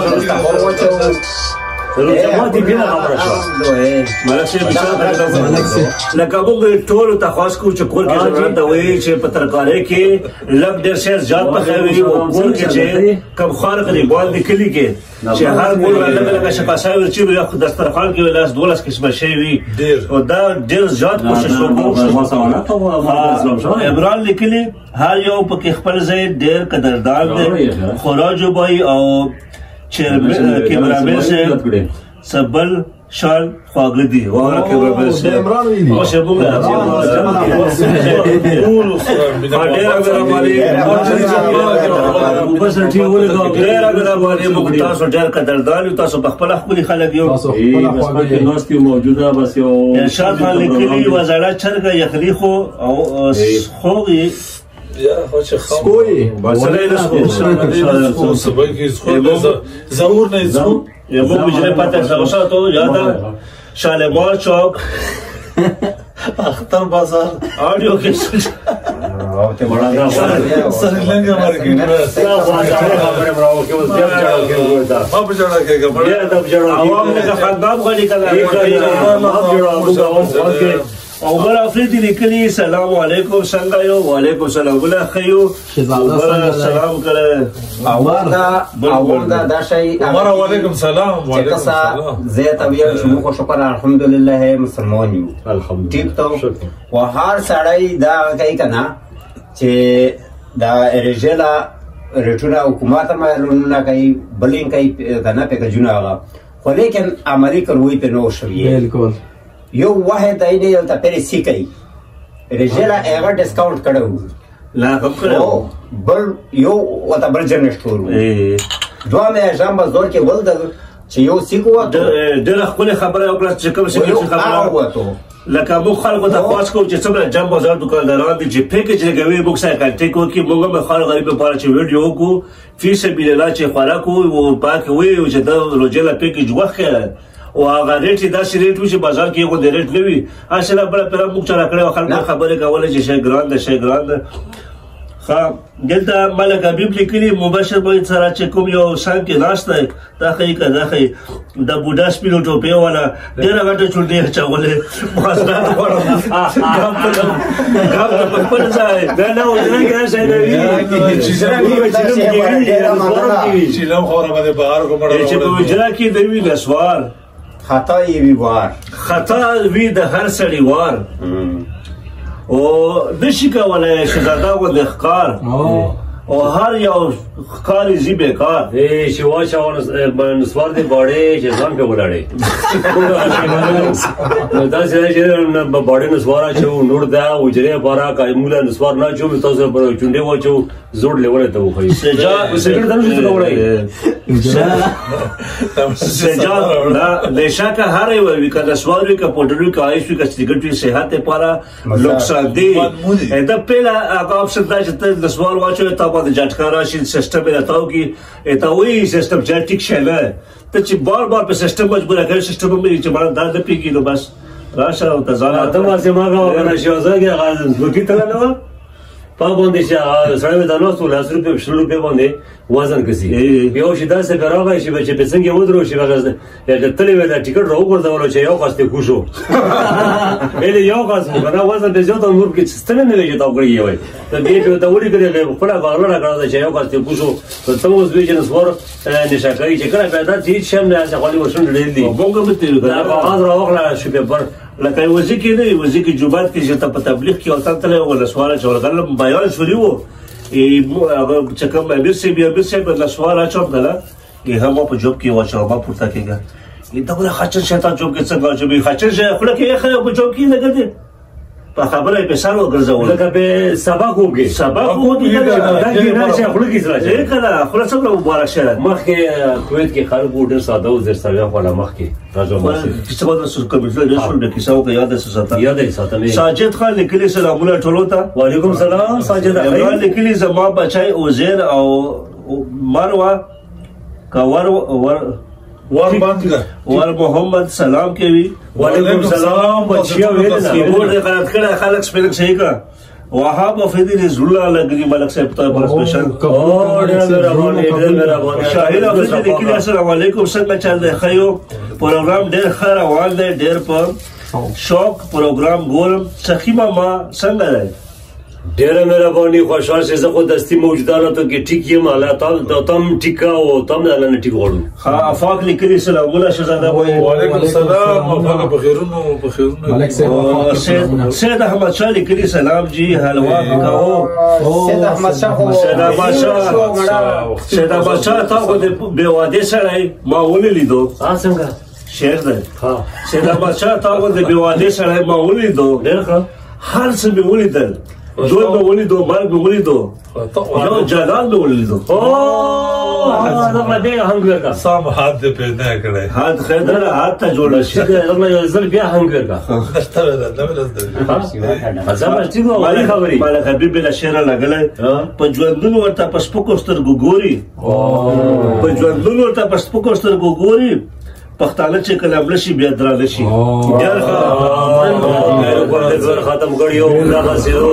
لکه موږ ټولو ته خاص کوو چې کور کې ضرورت وي چې په ترکارۍ کې لږ ډېر شی زیات پخوي او کور کې چې کم خارق غریبان د کلي کې چې هر کور لږ لږ شپاسای ورچې یا دسترخوان کې ولاس 12 قسمه شی وي او دا ډېر زیات کوشش وکړو عمران لیکلي هر یو پکې خپل ځای ډېر قدردان دی خوراج وبای او کیمرامین سے سبل شان خواږه دي واره کیمرامین سے او شبو تاسو ډېر قدردان تاسو په خپل خپل خلک یو موجوده بس یو ارشاد خان لیکلي وزړه چرګه یخلی خو او خوږي یا خوش سکوی ضرور نہیں یہ وہ مجھے پتہ ہے تو زیادہ شالمار چوک اختر بازار آڈیو کے سرلنگا مارکیٹ عوام نے خاندان غلی عمر افریدی لیکلی سلام علیکم څنګه یو وعلیکم السلام ولا خیو سلام کړه عمر دا شي عمر وعلیکم سلام وعلیکم السلام زه طبيعت شمو شکر الحمدلله مسلمان یو الحمدلله ټیک ته و هر سړی دا کوي کنه چې دا رجلا رټونه حکومت مالونه کوي بلین کوي کنه په جناغه خو لیکن عملی کوي په نو شوی بالکل یو واحد اینه یو ته پرې سی کوي رجلا هغه ډیسکاونټ کړو لا خبره بل یو وته بل جنشتور دوه مې جام بازار کې ولد چې یو سیکو ډېر خپل خبره او چې کوم څه خبره لکه مو خلکو ته خاص کوم چې څومره جام بازار دکانداران دي چې پیکج لګوي موږ سره کانټیکټ وکړي موږ به خلک غریب لپاره چې ویډیو وکړو فی سبیل الله چې خوراک او پاک وي چې د روجلا پیکج وخه او هغه ریټ داسې ریټ و چې بازار کې یو د ریټ نه وي اصله بله پیره موږ چلا کړی خلکو خبرې کوله چې شی ګران ده شی ګران ده ښه دلته ملک حبیب لیکلي مبشر باید سره چې کوم یو سنګ کې ناست دی دا ښیي که دا ښیي د بوډا سپینو ټوپۍ والا ډېره غټه چونډۍ اچولې مازدات غواړم ګام ته په خپل ځای دا نه وژنه کې دا شی نه وي چیلم خوره باندې بهار کو مړه چې په وجرا کې د وي نسوار خطا یې وی وار خطا وی د هر سړي وار او نشي کولای شهزاده غوندې ښکار او هر یو ښکاري ځي بېکار چې واچوه نسوار دې باړې چې ځان پې ولاړې داسې دی چې باړې نسوار اچوو نور ده حجرې لپاره که موږ له نسوار نه اچوو تاسو پر چونډې واچوو زوړ لیولی ته وښیو سګرټ ته نشو څه کولی سجاد بېشکه هر یو وي که نسوار وي که پوډر وي که آیس وي که سګرټ وي صحت لپاره نقصان دی د پهله هغه آپشن دا چې ته نسوار واچوې تا باندې جټکا راشي سیسټم یې راته وکړي ته وایي سیسټم چې ټیک شی نه ته چې بار بار په سیسټم مجبوره کوې سیسټم هم چې مړه دا نه پېږي نو بس راشه او ته ځان ته ماسې ما کوه که نه شوزه کې هغه ځمکې ته نه وه په باندې چې سړی مې ته ناست و 10 روپۍ 20 روپۍ باندې وزن کسي یو شي داسې پې راغی چې په څنګ یې ودرو شي هغه تللی وی دا ټکټ راوغورځولو چې یو کس ترې کوږ شو یو کس و که نه وزن پې زیات نور پکې ستنې نه وی چې تاو کړی یې وایي ته بیا پې ورته ولیکلې خپله بهرونه کړه چې یو کس ترې کوږ شو نو ته اوس وایي چې نسوار نشه کوي چې کله پیدا چې هېڅ شی هم نه هسې خالي ورشونډې ډېر دي دا کاغذ راواخله شو پیپر لکه وزي کې نه وزي کې جومات کې چې ته په تبلیغ کې وطن تللی و نسوار اچول غلم بیان شوري و هغه چې کوم امیر صاحب نسوار اچوم که نه هم په جوب کې واچوه ما پورته کېږه ته ګوره خچن شیطان جوب کې څنګه اچوي خچن شی خوله کې ایښی په جوب کې لګه دی په خبره یې په سر وګرځولو لکه په سبق وکړې سبق وکړې دا کې نه شي خوله کې سره چې که نه خوله څنګه مبارک شه مخکې کویت کې خلک ډېر ساده و زرسویان خواله مخکې کیسه به درسره کمپیوټر ډېر کیسه وکړه یاد یې ساته یاد یې ساتم ساجد خان لیکلي سلامونه ټولو ته وعلیکم سلام ساجد عمران لیکلي زما بچی عزیر او مروه که ور محمد سلام کوي وعلیکم سلام بچیا ویل نه کیبورډ یې غلط کړی خلک سپیلنګ صحیح کړه وهاب افریدي رضوالله لګري ملک صاحب ته پر سپیشل ډېر مهرباني شاهد افریدي لیکلي السلام علیکم څنګه چل دی ښه یو پروګرام ډېر ښه روان دی ډېر په شوق پروګرام ګورم سخي ماما څنګه دی ډېره مهرباني خوشحال شې زه خو دستي موجودانو ته کې ټیک یم الله تم ټیکه او تم الله نه ټیک غواړو ها افاق لیکلي سلامونه شهزاده وایي وعلیکم السلام افاق بخیرونو سید احمد شاه لیکلي سلام جی حلوا پکاو سید احمد شاه تا خو د بېوادې سړی ما ولیدو څنګه شعر دی سید احمد شاه تا خو د بېوادې سړی ما ولیدو ډېر ښه هر څه مې ولیدل ژوند مې ولیدو مرګ مې ولیدو یو جلال مې ولیدو سم هات دې پیدا کړی هات خیر ده هات ته جوړه شي زل بیا هم مالک حبیب بلا شعر لګلی په ژوندون ورته په سپکو سترګو ګوري په ژوندون ورته په سپکو سترګو ګوري پښتانه چې کله مړه شي بیا درانه شي ختم کړی او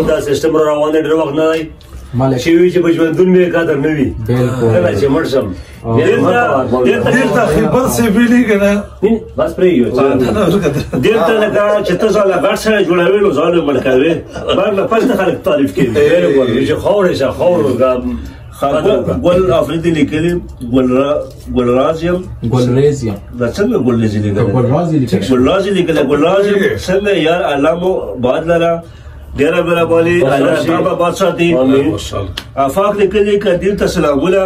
دا سیسټم روان دی ډېر وخت نه دی چې وي چې په ژوندون مې قدر نه وي کله چې مړ شم ډېر خدمت سې ویلي که نه بس پرېږدو ډېر ته لکه چې ته ځان له غټ سره جوړوې نو ځان یې مړ کوې بار نه پس د خلک تعریف کوي چې خاورې شه خاورو ګل افریدي لیکلي ګلرازیم دا څنګه ګلرازي لیکلی ګلرازي څنګه یار الله مو باد لره ډېره مهرباني الله تابه باد ساتي افاق لیکلي قدیم ته سلامونه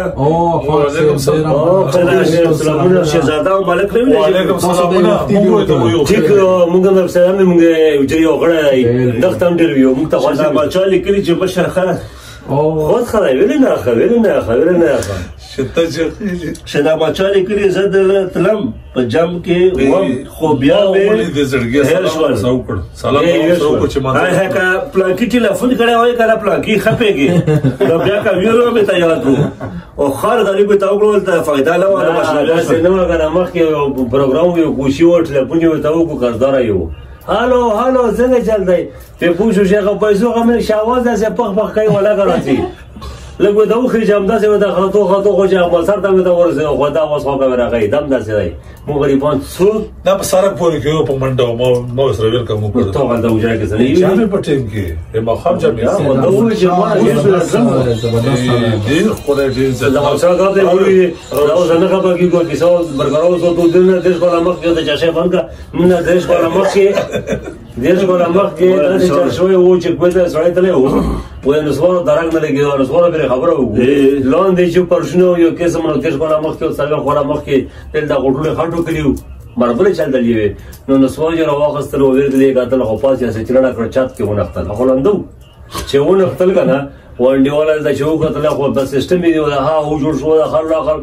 شهزاده او ملک نه وعلیکم سلامونه ټیک موږ هم سلام موږ یو غړی دغه هم ډېر یو موږ ته خواږه باچا لیکلي چې بشر ښه خود خدای ویلی نه شهزاده باچا لیکلي زه د تلم په جم کې وم خو بیا مې هېر شول که پلانکي ټلیفون کړی وای که نه پلانکي خپېږي نو بیا که ویرو مې ته یاد کړو او خار غریب ته وکړو ته فایده نه وه داسې نه وه که نه مخکې یو پروګرام وي کوشي و ټلیفون یې ورته وکړو قرضداره یې و هلو څنګه چل دی پې پوه شو چې هغه پیسو غمې شاواز داسې پخ کوي ولګه راځي لږ ورته وخېږي همداسې ورته خطو خو چې ملسر ته مې ته ورسېږه خو دا اوس خوا کوې راغی دم داسې دی موږ غریبان څوک دا په سړک پورې کې یو په منډه ما ورسره ویل کوم ته هلته وجای کې څه جامې په ټیم کې ماښام جامې ډېر خدای ډېر د ملسر کار دی وایي دا اوس نه خبر کېږو کیسه برقرار اوسو تو دل نه دېرش کاله مخکې د چشمې بند کړه نه دېرش کاله مخکې دیش کله مخکې داسې چل شوی و چې کوی ته سړی تللی و وایي نسوارو درک نه لګېده نسوارو پرې خبره وکړو لاندې چې پرشونه یو قسم نو دیش کله مخکې او څلوېښت خورا مخکې دلته غوټونه خټو کړي وو مربلې چلدلې وې نو نسوار یې راواخیستل و ویې کړل یې کتل خو پاس یې چلنه کړه چت کې ونښتل خو لنده و چې ونښتل که نه ونډېواله دلته چې وکتل خو په سیسټم یې ها و جوړ شو د خل راخل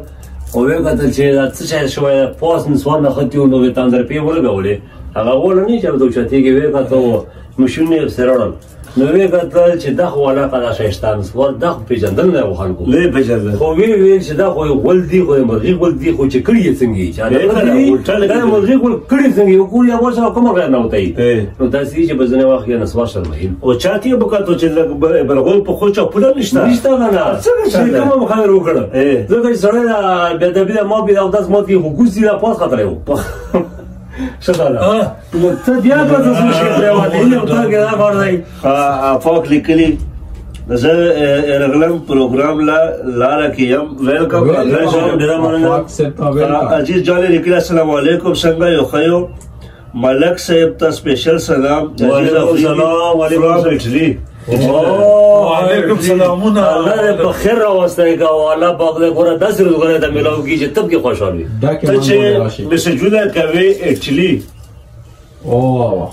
او ویې کتل چې دا څه شی شوی دی پاس نسوار نښتي وو نو د تاندرپې ولګولې هغه وله نه چې د اوچتېږي ویې کتل مشونه یې پسې راوړل نو ویې کتل چې دا خو علاقه دا ښایسته نسوار دا خو پېژندل نه و خلکو نه یې پېژندل خو ویې ویل چې دا خو یو غول دی خو د مرغۍ غول دی خو چې کړي یې څنګه یي دا د مرغۍ غول کړي څنګه یو کور یې ورسره کومه غیر نه وتی نو داسې چې په ځینې وخت کې نسوار شرموي او چاته یې وکتل چې برغول په خو چاپونه نشته نشته که نه چې کومه خبره وکړه ځکه چې سړی دا بېادبي ده ما بې اودس مات کې خو کوز دي دا پاس خطری و ښه ده نو ته بیا کړه ته څه شی پرېوتې او تا کې دا کار دی افاق لیکلي زه رغلم پروګرام لاره کې یم ویلکم ډېره مننه عزیز جان لیکلي السلام علیکم څنګه یو ښه یو ملک صاحب ته سپیشل سلام وعلیکم السلام وعلیکم اټلي وعلیکم سلامونه الله دې په خیر راوستی که او الله پاک دې ګوره داسې روزګاره ته میلاو کړي چې تب کې خوشحال وي ته چې میسجونه کوې اټلي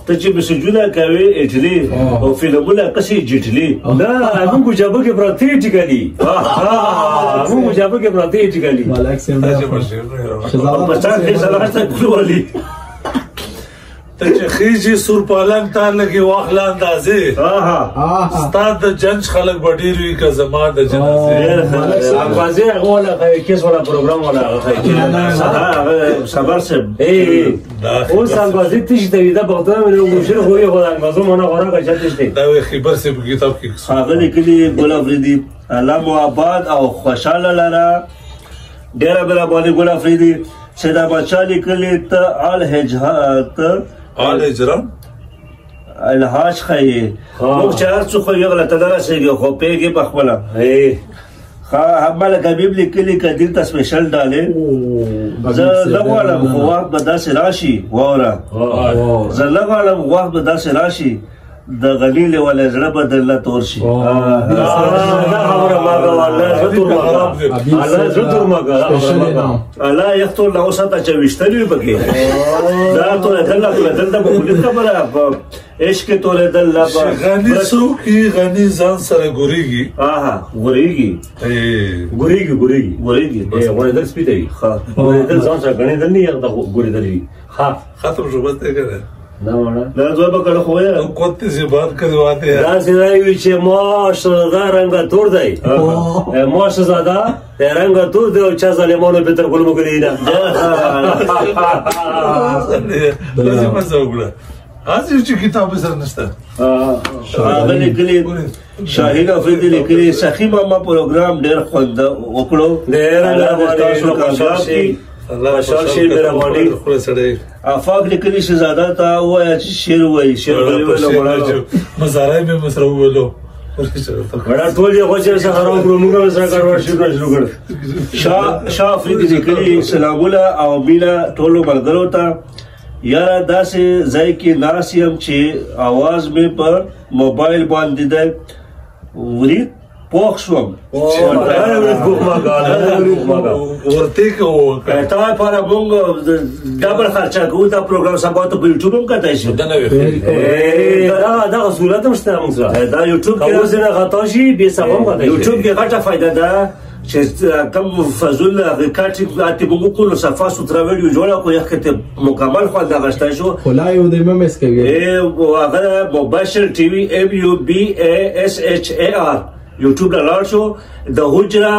ته چې میسجونه کوې اټلي او فلمونه قصې جټلي نه موږ جابه کې پراته ټیکلي موږ جابه کې پراته ټیکلي ملک صاحب په ځان کې سلامته کولې ته چې خېجې سور پالنګ تار لګي واخله اندازې ستا د جنج خلک به ډېر وي که زما د جنازې انګازې هغه والا کیس والا پروګرام والا هغه صبر صاحب اوس انګازې تشي ته وي دا پښتانه مې مشر خو یې خو د انګازو مانه غوره که چا تشته دا وایي خبر صاحب په کتاب کې هغه لیکلي ګل افریدي الله مو آباد او خوشحاله لره ډېره مهرباني ګل افریدي سیدا بچا لیکلي ته آل هجران الحاج خیه موږ چې هر څه خو یو غلطه نه رسېږي خو پوهېږي په خپله ملک حبیب لیکلي که دلته سپیشل ډالې زه نه غواړم خو وخت به داسې راشي واوره زه نه غواړم وخت به داسې راشي د غني لیوالی زړه به درله تور شي دا خبره ما کوه الله زړه تور مه کوه الله زړه تور مه کوه الله یخ تور نه وساته چې ویشتل وي پکې دا تورېدل به خولي خبره په عشق کې تورېدل غني څوک غني ځان سره ګورېږي ګورېږي غورېدل سپي ته وي غورېدل ځان سره ګڼېدل نه یغ ګورېدل وي ختم شو بس دی که نه نه مانا دا دوه به کله خو یې کوته سے بات کرے واتے ہیں داسې دی چې ماشاءالله رنګه تور دی ماشاءالله رنګه تور دی او چا ظالمانو به تر ګل مګلی نه لازم مزوګله هغه چې کتاب سره نشته هغه لیکلي شاهین افریدي لیکلي سخي ماما پروګرام ډېر خوند وکړو ډېر خوشحال شي مهرباني آفاق لیکلي شهزاده ته ووایه چې شعر ووایي شعر مزارای مې مسره وویلو بڑا ټول یې غوښه سره خراب کړو موږ سره کاروبار شروع کړ شاه افریدي لیکلي سلامونه او مینا ټولو ملګرو ته یاره داسې ځای کې ناست یم چې اواز مې په موبایل باندې دی ورید پوخ شوم ورته کوو تا لپاره موږ ډبل خرچه کوو دا پروګرام سبا ته په یوټیوب هم کتای شي دا صورت هم شته موږ سره دا یوټیوب کې اوس نه غطا شي بې سبا هم کتای شي یوټیوب کې غټه فایده ده چې کم فزول ریکارډینګ اته موږ کولو صفه سوتره ویډیو جوړه کو یو کته مکمل خو دا غشته شو خلای و د ممس کوي هغه مباشر ټي وي MUBASHAR یوټیوب لا لاړ شو د حجره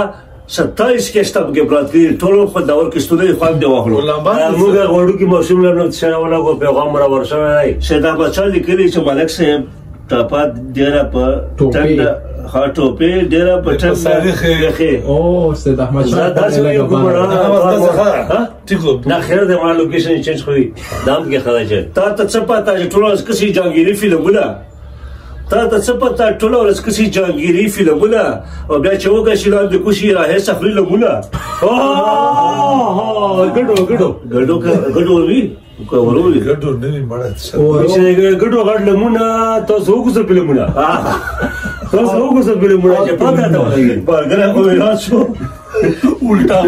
27 کې شتم کې براتلی ټول خو داور کې ستوري خو دی واخلو موږ غوړو کې موسم لرنه چې ولا کو پیغام را ورشوي شدا بچا لیکلي چې ملک صاحب ټاپا ډیره په ټند ټوپې ډیره په ټند او استاد احمد شاه دا یو ګمړه نه خیر د ما لوکیشن چینج کوي دام کې خدای تا ته څه پتا چې ټول کسي جانګيري فلمونه تا ته څه پتا ټول کسي جانګيري فلمونه او بیا چې وګه شیلان د کوشي راهي سفري لمونه ګډو وی ورولي ګډو نه مړه چې ګډو غړ لمونه تاسو وګورئ فلمونه تاسو وګورئ فلمونه چې پاتې تا ولګي برګر خو یې شو الټا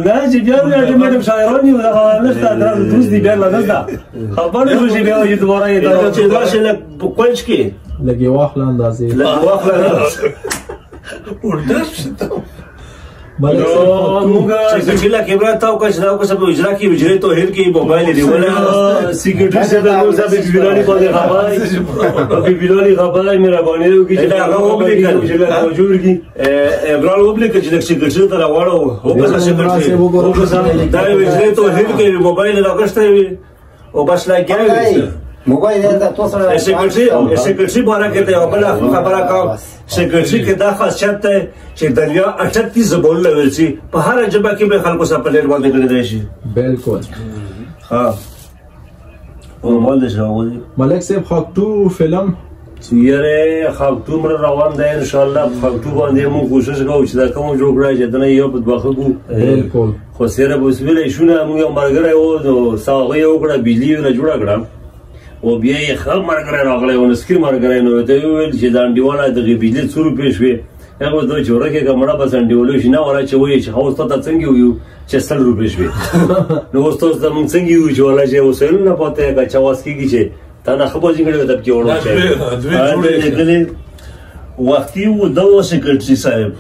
نه چې بیا مې شاعران یو نه نشته درته دوست دی بیا نه نشته خبر شو چې بیا یې دوباره یې چې دا شل په کوچ کې لګي واخل اندازې الټا شته ملک چې کله کیمرا تاو کا چې دا کو سب اجرا کی وجره تو هر کې موبایل دی ولا سیکریټری سے نو سب بیلانی باندې خبره بیلانی خبره میرا باندې کې دا هغه وبلیکل جوړ کی ابرال وبلیکل چې سیکریټری ته راوړو هو که سیکریټری دا وجره تو هر کې موبایل راغشته وي او بس لا کېږي موبایل دا تو سره سیکریټری بارا کې ته بل خبره کا سیکریټری کې دا خاصیت ده چې دنیا 38 زبون لوري په هر جبه کې به خلکو سره پلیټ باندې کړی دی شي بالکل ها او مال شو ملک صاحب خاکټو فلم یاره خاکټو مر روان دی ان شاء الله خاکټو باندې موږ کوشش کوو چې دا کوم جوړ کړی چې دنه یو په بخښو بالکل خو سره بوسویل شونه موږ مرګره او ساغه یو کړه بجلی نه جوړ کړم او بیا یې خل مرګره راغلی او نسکر مرګره نو ته ویل چې دا انډیواله دغه بجلی 100 روپۍ شوې هغه دوی چې ورکه کومړه بس انډیولو شي نه ولا چې وایي چې هاوس ته څنګه ویو چې 100 روپۍ شوې نو اوس تاسو ته مونږ څنګه ویو چې ولا چې وسایل نه پته کا چواس کیږي چې تا نه خبر ځینګړې ته کې وړو وختي و دو سیکریټری صاحب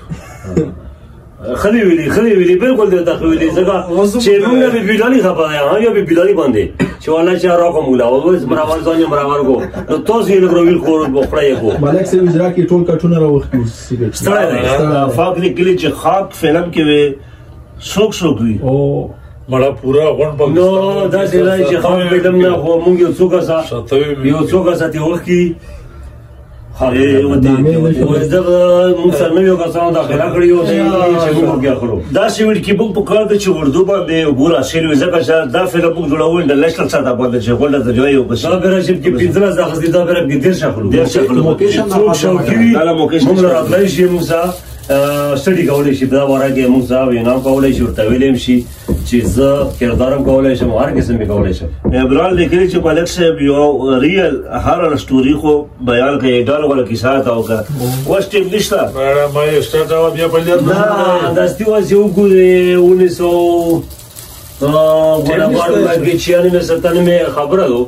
خلی ویلی بالکل د تخویلی ځکه چې موږ به بیلانی خبره ها یا به بیلانی باندې چې ولا چې راکو مولا او برابر ځان برابر کو نو تاسو یې لګرویل خور بخړای کو ملک صاحب اجرا کې ټول کټونه راوختو سیګریټ ستړی فاکری کلی چې خاک فلم کې وي څوک وي او مړه پورا غون په نو دا چې خاک فلم نه خو موږ یو څوک ساتي وختي او موږ سره نو یو کسان داخله کړی او چې موږ بیا کړو دا سیمټ کې موږ په کار د چې اردو باندې ګورا شیلو ځکه چې دا فلم موږ جوړول د نېشنل ساده باندې چې غونډه ته جوړیو بس دا به راشي چې 15 ځخ دي دا به ډیر شخلو لوکیشن څوک شوقي دا لوکیشن موږ راتلای شي موږ سټډي کولای شي دا ورګه موږ ځاو نه کولای شي ورته ویلم شي چې زه کردارم کولای شم هر قسم کولای شم ابرال لیکلی چې ملک صاحب یو ریل هر سټوري خو بیان کوي ډال ولا کیسه تا وکړه وست نشته ما یې سٹارټ او بیا په لور نه دا ستیو چې وګورې 1900 ولا باندې کې چې ان ستنه مې خبره ده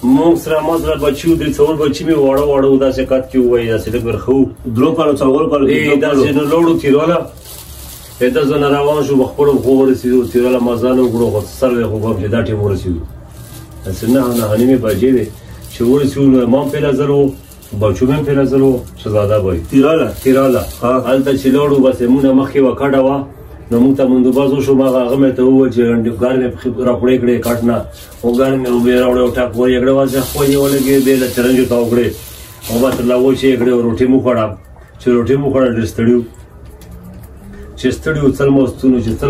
موږ سره مازره بچو د څور بچی می وړو دا څه کات کې وای دا څه لګر خو درو کالو څلور کالو دا چې نو لوړو تیرولا دا زنه روان شو خپل خو ورسېدو تیرولا مازانو ګړو خو سره خو په دا ټیم ورسېدو اسنه نه می بجې دي چې ورسېدو ما په لزرو بچو مې په لزرو شهزاده وای تیرالا حالت چې لوړو بس مونږه مخې وکړه وا نو موږ ته مونږ بازو شو ما هغه مې ته و چې ګار مې را پړې کړې کاټنا او ګار مې وبې راوړې ټاک وې یګړه واسه خو یې ولګې به د چرنج تاو کړې او بس لا و چې یګړه روټي مو خړم چې روټي مو خړل دستړیو چې ستړیو څل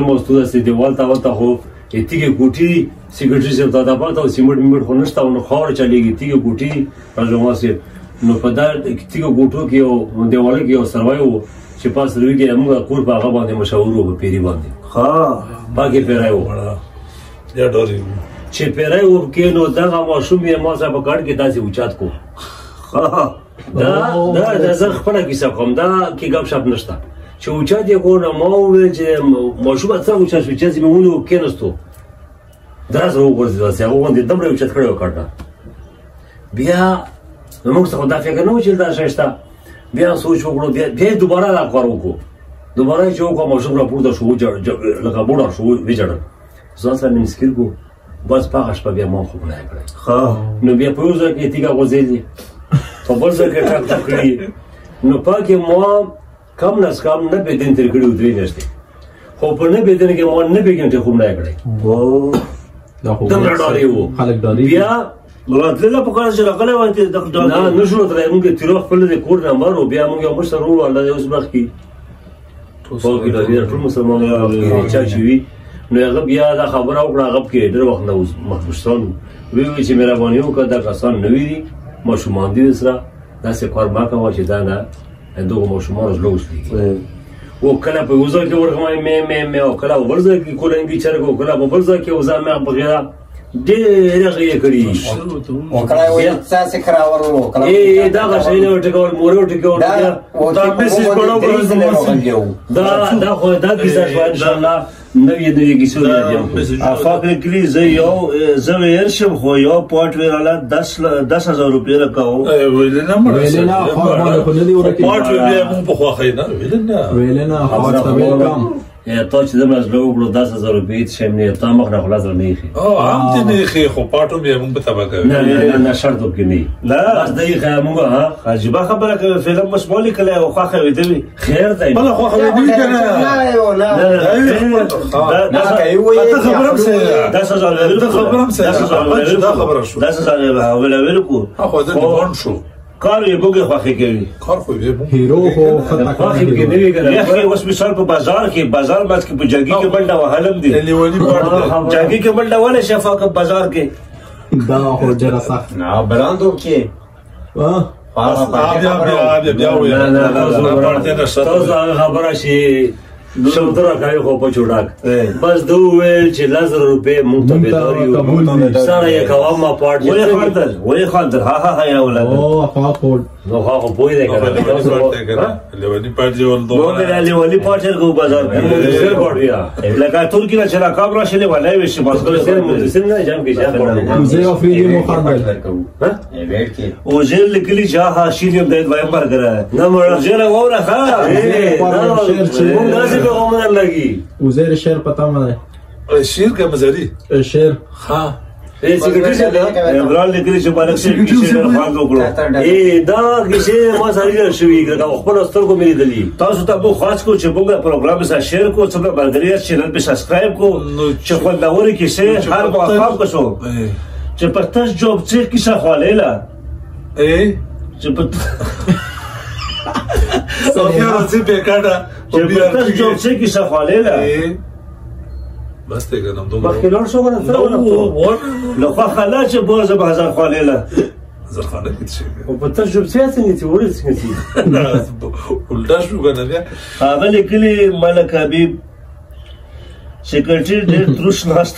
موستو د سې دیوال تا وته هو اتیګه ګوټي سیګریټری سے دا پاتہ او سیمټ میمټ خو نشته نو خور چلیږي تیګه ګوټي راځو سي نو په دا تیګه ګوټو کې او دیوال کې او سروایو چې پاس روي کې موږ کور په هغه باندې مشاورو په پیری باندې ها باګه پیرایو یا ډوري چې پیرایو کې نو دغه ماشوم یې ما صاحب کار کې داسې اوچات کو دا زه خپل کیسه کوم دا کې غب شپ نشته چې اوچات یې کو نو ما وې چې ماشوم څنګه اوچات شو چې زمونږ کې نستو درز وګورځي دا څنګه وګورئ دمره اوچات کړو کړه بیا موږ څه دا فکر نه و چې دا شته بیا سوچ وکړو بیا دوباره دا کار وکړو دوباره چې وکړو ماشوم را پورته شو لکه بوډا شو ویجړل ځان سره مې سکیر کو بس پاغه شپه بیا ما خو نه کړی نو بیا په یو ځای کې تیګه غوځېدې په بل ځای کې ټاک کړی نو پاکې ما کم نس کم نه بدین تر کړی درې میاشتې خو په نه بدین کې ما نه بګنټه خو نه کړی دمره ډارې وو خلک ډارې بیا راتلله په کار چې راغلی وای ته د نه نشو ترای موږ تیرو خپل د کور نمبر او بیا موږ مشر ورو الله اوس بخ کی ټول کې ټول مسلمانانو چا چې وی نو هغه بیا دا خبره وکړه هغه کې ډېر وخت نه اوس مخبوشتان وی چې مهرباني وکړه دا کسان نه وی دي ماشومان دي سره داسې کار ما کوه چې دا نه دغه ماشومان زلوس دي او کله په وزا کې ورغمای مې او کله ورځ کې کولنګي چرګ او کله په ورځ کې وزا مې بغیر ډېر یې کړي وکړای وې تاسو کراورو وکړای دا غشي نه ټکول مورو ټکول دا میسج پړو دا خو دا کیسه ان شاء الله نوې کیسه راځي افاق لیکلي زه ویل شم خو یو پاټ ویراله 10,000 روپۍ راکاو ویل نه پاټ ویل مونږ په خواخې نه ویل نه پاټ کم تا چې زما زړه وکړو 10,000 روپۍ شم نه تا مخ نه خلاص نه یې هم ته نه یې خو پاټو بیا مونږ په تبا کوي نه شرط کې نه لا بس دې خیا مونږ ها عجيبه خبره کوي فلم مسمولي کله او خاخه ویدوي خیر دی بل خو خو دې کنه دا خبره څه 10,000 ویل کو خو دې ګون شو کار یې بوګه خاخه کوي کار خو یې هیرو خو خاخه کې نه ویګره یخ اوس مثال په بازار کې باز کې په جاګي کې منډه وهلم دي لیونی پاټ جاګي کې منډه ولا شفاق بازار کې دا خو جره سخت نه براندو کې بیا وې نه تاسو خبره شي شودره کوي خو په چوډاک بس دوه ویل چې 1000 روپۍ مونږ ته بيداری سره یې کوم ما پاټ وې خاندر ها یا ولاد او خاطر نو خو پوي دی کنه لیونی پاټ دی ول دوه لیونی پاټ کو بازار کې سر پړیا لکه ټول کې چې را کابل شلې ولای وي چې بس سر مدرسین نه جام کې ځان پړو زه افریدي مو خاندل ها او زیر لیکلي چې ها شیلیم د وایم برګره نه مړ زیر وره ها مونږ به کومه لګي وزیر شعر پتا مده شیر کا مزاری شعر ها سیکریټری شه دا عمران لیکلي چې بالک شي کیسه خان وکړو دا کیسه ما سړی شوی دا خپل سترګو مې لیدلی تاسو ته مو خاص کو چې موږ پروګرام سره شیر کو څنګه برګریه چینل په سبسکرایب کو چې خوندوري کیسه هر وخت کو شو چې پرتاش جوب چې کیسه خوالیلا چې په سوفیا راځي به کاډه چې پرتاش جوب چې کیسه خوالیلا بس ته ګنم دوه مخکلور شو غره سره لو خلا چې بوزه به هزار خوالیلا زرخانه کې شي او په تاسو څه څنګه چې ورته څنګه ولدا شو غنه بیا هغه لیکلي ملک حبیب سیکرټری ډېر تروش ناست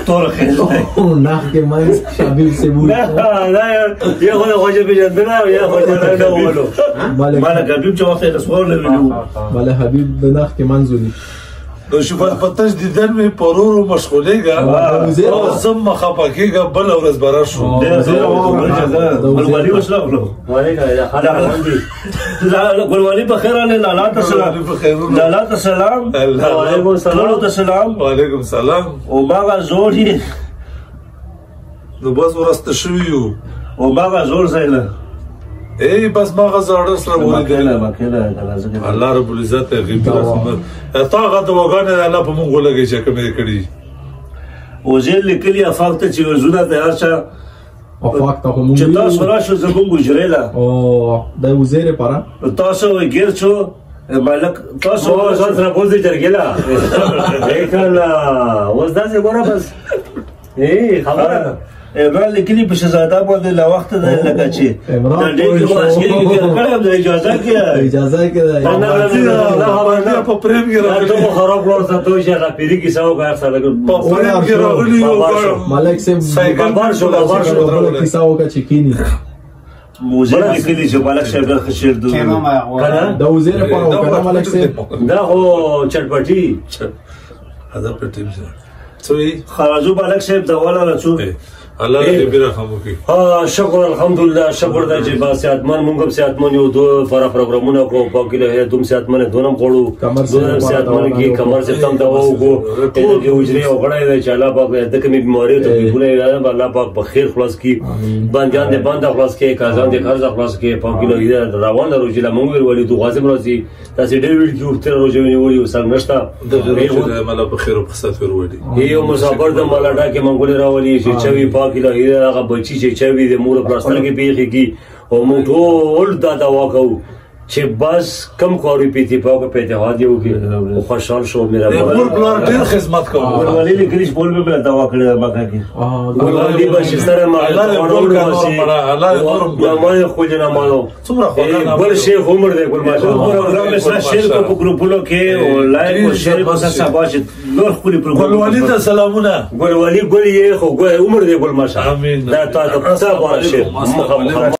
تور خېل نه کې مې حبیب سے بول نه یو خو خوځې په جندنا یا خوځې نه ولو ملک حبیب چې وخت ته سوال لري ملک حبیب د نخ کې منځونی نو شو په تجدیدن می پرورو مشغولېګا او زم مخاپکېګا بل ورځ برا شو ګلوالي وسلام ګلوالي په خیر علي لاله السلام لاله السلام وعلیکم السلام وعلیکم السلام او باغ زوري نو بس ورسته شویو او باغ زور زایله بس ما غزاړه سره ولیدل الله رب العزت غیب رحمت تا غد وګانه الله په مونږ لګی چې کومې کړی او زه لیکلی افاق ته چې وزونه ته راشه افاق ته مونږ چې تاسو راشه زمونږ ګجریلا او د وزیر پارا تاسو ګرچو مالک تاسو ځان سره بوزي چرګلا وکلا اوس دا څه ګوره بس خبره عمران لیکلی په شهزاده باندې لا وخت د لکه چې د ډېر واسګي کړم د اجازه کې نه په پریم کې راغلی ته خراب ورته ته چې را پیری کې ساو غیر سره په پریم کې راغلی یو ملک سے بار شو کیسه وکړه چې کینی موزه لیکلی چې ملک صاحب خشیر دو د وزیر پر وکړه ملک سے دا هو چټپټي هذا په ټیم سره څوی خراجو ملک صاحب دا ولا رچو الله دې برخه وکړي شکر الحمدلله شکر د چې با صحتمن مونږ هم صحتمن یو دوه فرا پروګرامونه کو پاکله هي دوم صحتمن دونم خوړو دوه صحتمن کې کمر سے تم دا وو ته کې وجري او غړای دی چې الله پاک د کومې بیماری ته ګولې الله پاک په خیر خلاص کی باندې دې باندې خلاص کې کازان دې قرض خلاص کې پاکله روان روزي لا مونږ ولې دوه غازم روزي تاسو ډېر ویل کې تر روزي ونیولې وسل نشتا د مله په خیر او قصت ورولې یو مسافر د مالاډا کې مونږ راولي چې چوي کله هغه بچی چې چوي د مور پلاستر کې پیخي کی او موږ ټول دا دوا کوو چې بس کم قومي په اتفاق په اتحاد یو کې خوشحال شو میرا مور پلار ډېر خدمت کوي ولولي لیکلي بول به بل دوا کړی ما کې ولولي بس سره ما ما خو جنا مالو بل شیخ عمر دې ګل ما پروګرام سره شیر کو په ګروپونو کې او لایک او شیر کو سره باشه نور خپل پروګرام ولولي ته سلامونه ولولي ګل یې خو عمر دې ګل ما امين دا تا ته څه واره شي